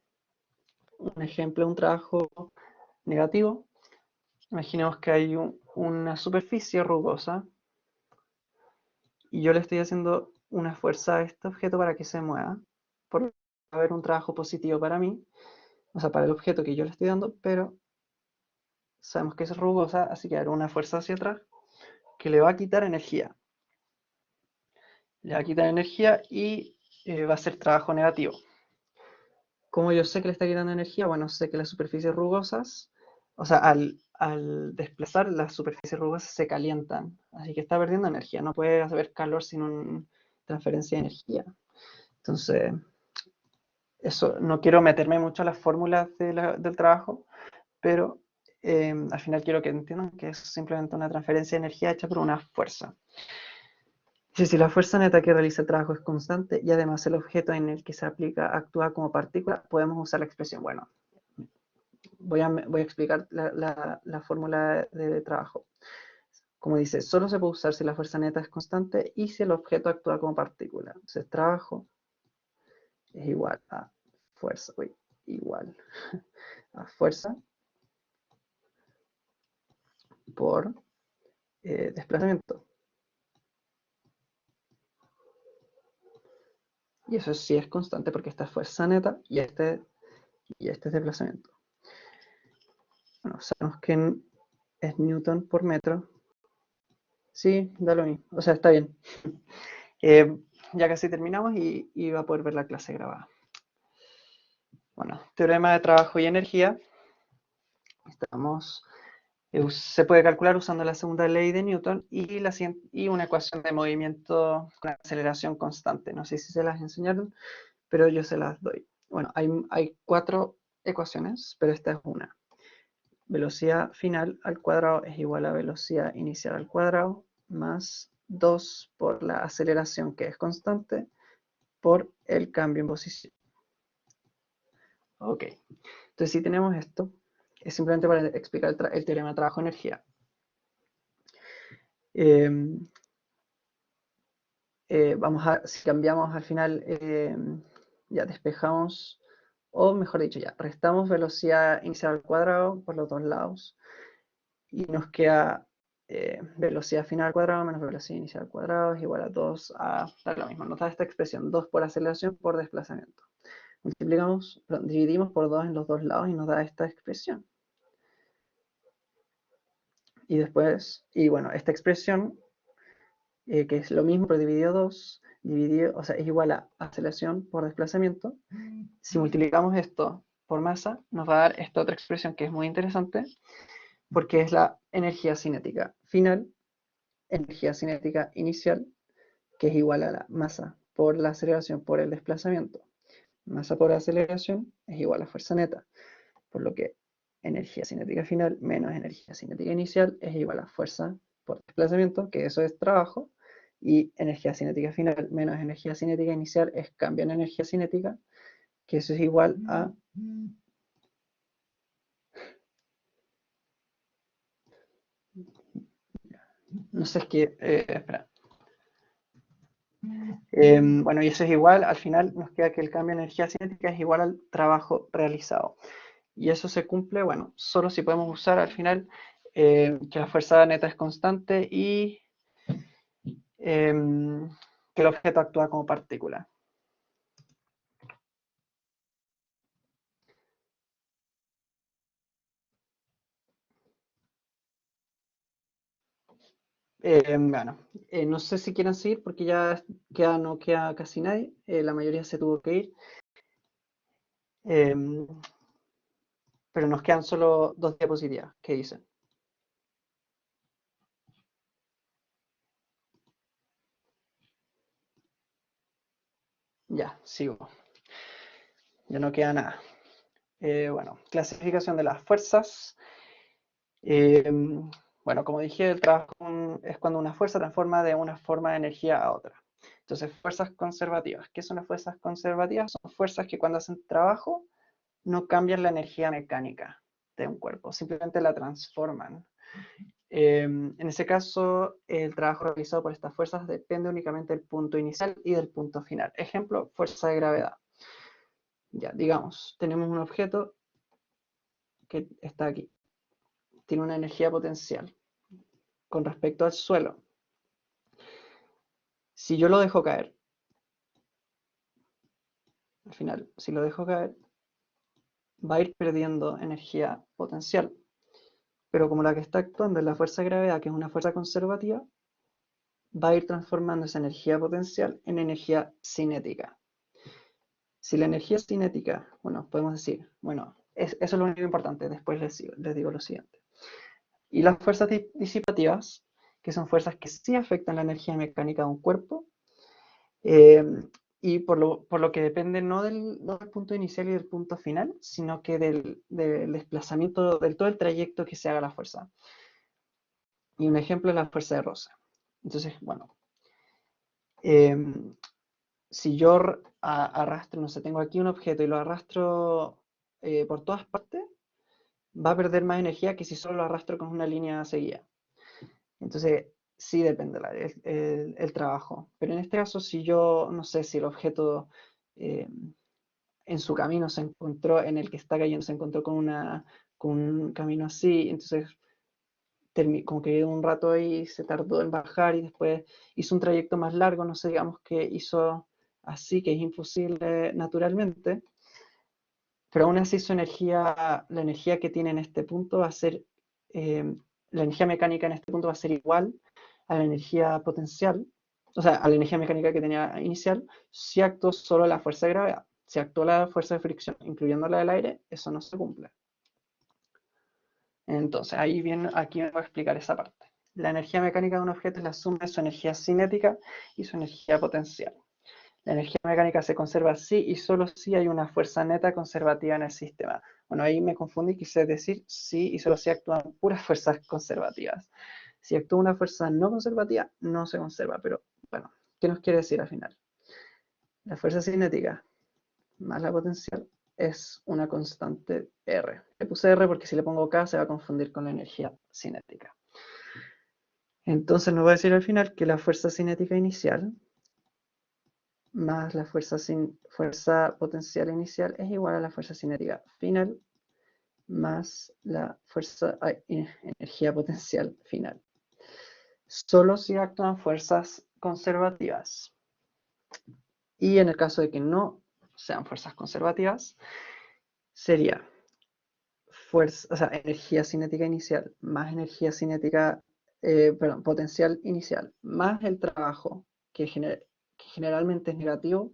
Un ejemplo, un trabajo negativo. Imaginemos que hay una superficie rugosa y yo le estoy haciendo una fuerza a este objeto para que se mueva. Por lo que va a haber un trabajo positivo para mí, o sea, para el objeto que yo le estoy dando, pero sabemos que es rugosa, así que haré una fuerza hacia atrás que le va a quitar energía. Le va a quitar energía y va a ser trabajo negativo. ¿Cómo yo sé que le está quitando energía? Bueno, sé que las superficies rugosas, o sea, al desplazar las superficies rugosas se calientan, así que está perdiendo energía. No puede haber calor sin una transferencia de energía. Entonces, eso, no quiero meterme mucho a las fórmulas del trabajo, pero al final quiero que entiendan que es simplemente una transferencia de energía hecha por una fuerza. Si la fuerza neta que realiza el trabajo es constante y además el objeto en el que se aplica actúa como partícula, podemos usar la expresión. Bueno, voy a explicar la fórmula de trabajo. Como dice, solo se puede usar si la fuerza neta es constante y si el objeto actúa como partícula. Entonces, trabajo es igual a fuerza, igual a fuerza por desplazamiento. Y eso sí es constante porque esta es fuerza neta y este es desplazamiento. Bueno, sabemos que es newton por metro. Sí, da lo mismo. O sea, está bien. Ya casi terminamos y va a poder ver la clase grabada. Bueno, teorema de trabajo y energía. Se puede calcular usando la segunda ley de Newton y una ecuación de movimiento con aceleración constante. No sé si se las enseñaron, pero yo se las doy. Bueno, hay 4 ecuaciones, pero esta es una. Velocidad final al cuadrado es igual a velocidad inicial al cuadrado más 2 por la aceleración, que es constante, por el cambio en posición. Ok, entonces si tenemos esto, es simplemente para explicar el teorema de trabajo-energía. Si cambiamos al final, ya despejamos, o mejor dicho, ya restamos velocidad inicial al cuadrado por los dos lados, y nos queda velocidad final al cuadrado menos velocidad inicial al cuadrado es igual a 2 a, da lo mismo, nos da esta expresión, 2 por aceleración por desplazamiento. Multiplicamos, dividimos por 2 en los dos lados y nos da esta expresión. Y después, bueno, esta expresión, que es lo mismo pero dividido 2, o sea, es igual a aceleración por desplazamiento. Si multiplicamos esto por masa, nos va a dar esta otra expresión que es muy interesante, porque es la energía cinética final, energía cinética inicial, que es igual a la masa por la aceleración por el desplazamiento. Masa por aceleración es igual a fuerza neta, por lo que energía cinética final menos energía cinética inicial es igual a fuerza por desplazamiento, que eso es trabajo, y energía cinética final menos energía cinética inicial es cambio en energía cinética, que eso es igual a no sé, es que, espera. Bueno, y eso es igual, al final nos queda que el cambio de energía cinética es igual al trabajo realizado. Y eso se cumple, bueno, solo si podemos usar al final que la fuerza neta es constante y que el objeto actúa como partícula. Bueno, no sé si quieren seguir porque ya no queda casi nadie, la mayoría se tuvo que ir. Pero nos quedan solo 2 diapositivas. ¿Qué dicen? Ya, sigo. Ya no queda nada. Bueno, clasificación de las fuerzas. Bueno, como dije, el trabajo es cuando una fuerza transforma de una forma de energía a otra. Entonces, fuerzas conservativas. ¿Qué son las fuerzas conservativas? Son fuerzas que cuando hacen trabajo no cambian la energía mecánica de un cuerpo, simplemente la transforman. En ese caso, el trabajo realizado por estas fuerzas depende únicamente del punto inicial y del punto final. Ejemplo, fuerza de gravedad. Ya, digamos, tenemos un objeto que está aquí. tiene una energía potencial con respecto al suelo. Si yo lo dejo caer, al final, si lo dejo caer, va a ir perdiendo energía potencial. Pero como la que está actuando es la fuerza de gravedad, que es una fuerza conservativa, va a ir transformando esa energía potencial en energía cinética. Si la energía cinética, bueno, podemos decir, bueno, eso es lo único importante, después les digo lo siguiente. Y las fuerzas disipativas, que son fuerzas que sí afectan la energía mecánica de un cuerpo, eh, y por lo que depende no del punto inicial y del punto final, sino que del desplazamiento, del todo el trayecto que se haga la fuerza. Y un ejemplo es la fuerza de roce. Entonces, bueno, si yo arrastro, no sé, tengo aquí un objeto y lo arrastro por todas partes, va a perder más energía que si solo lo arrastro con una línea seguida. Entonces, sí depende el trabajo. Pero en este caso, si yo, no sé, si el objeto eh, en su camino se encontró, en el que está cayendo, se encontró con un camino así, entonces como que un rato ahí se tardó en bajar y después hizo un trayecto más largo, no sé, digamos que hizo así, que es imposible naturalmente, pero aún así su energía, la energía que tiene en este punto va a ser, la energía mecánica en este punto va a ser igual a la energía potencial, o sea, a la energía mecánica que tenía inicial, si actuó solo la fuerza de gravedad. Si actuó la fuerza de fricción, incluyendo la del aire, eso no se cumple. Entonces, aquí me voy a explicar esa parte. La energía mecánica de un objeto es la suma de su energía cinética y su energía potencial. La energía mecánica se conserva si y solo si hay una fuerza neta conservativa en el sistema. Bueno, ahí me confundí, quise decir si y solo si actúan puras fuerzas conservativas. Si actúa una fuerza no conservativa, no se conserva. Pero bueno, ¿qué nos quiere decir al final? La fuerza cinética más la potencial es una constante R. Le puse R porque si le pongo K se va a confundir con la energía cinética. Entonces nos va a decir al final que la fuerza cinética inicial más la fuerza potencial inicial es igual a la fuerza cinética final más la energía potencial final. Solo si actúan fuerzas conservativas. Y en el caso de que no sean fuerzas conservativas, sería energía cinética inicial más energía cinética, perdón, potencial inicial, más el trabajo, que generalmente es negativo,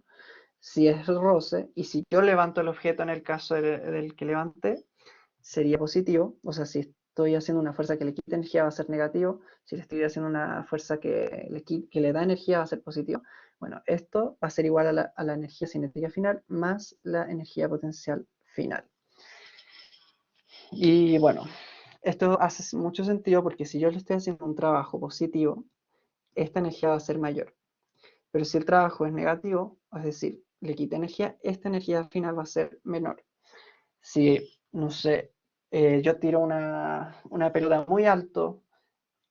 si es roce, y si yo levanto el objeto en el caso del que levanté, sería positivo. O sea, si estoy haciendo una fuerza que le quita energía va a ser negativo, si le estoy haciendo una fuerza que le da energía va a ser positivo. Bueno, esto va a ser igual a la energía cinética final más la energía potencial final. Y bueno, esto hace mucho sentido porque si yo le estoy haciendo un trabajo positivo, esta energía va a ser mayor. Pero si el trabajo es negativo, es decir, le quita energía, esta energía final va a ser menor. Si, no sé, yo tiro una pelota muy alto,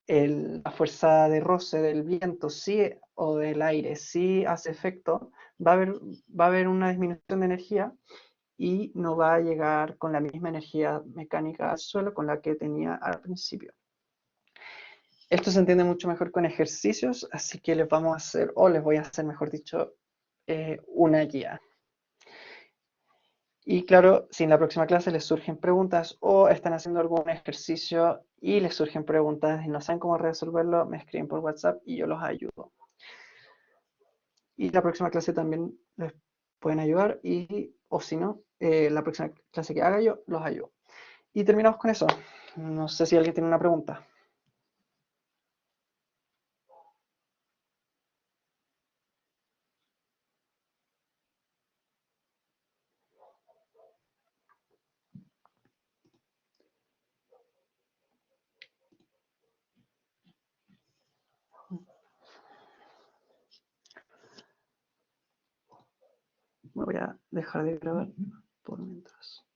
la fuerza de roce del viento sí, o del aire sí hace efecto, va a haber una disminución de energía y no va a llegar con la misma energía mecánica al suelo con la que tenía al principio. Esto se entiende mucho mejor con ejercicios, así que les vamos a hacer, o les voy a hacer, mejor dicho, una guía. Y claro, si en la próxima clase les surgen preguntas o están haciendo algún ejercicio y les surgen preguntas y no saben cómo resolverlo, me escriben por WhatsApp y yo los ayudo. Y la próxima clase también les pueden ayudar o si no, la próxima clase que haga yo, los ayudo. Y terminamos con eso. No sé si alguien tiene una pregunta. Me voy a dejar de grabar por mientras.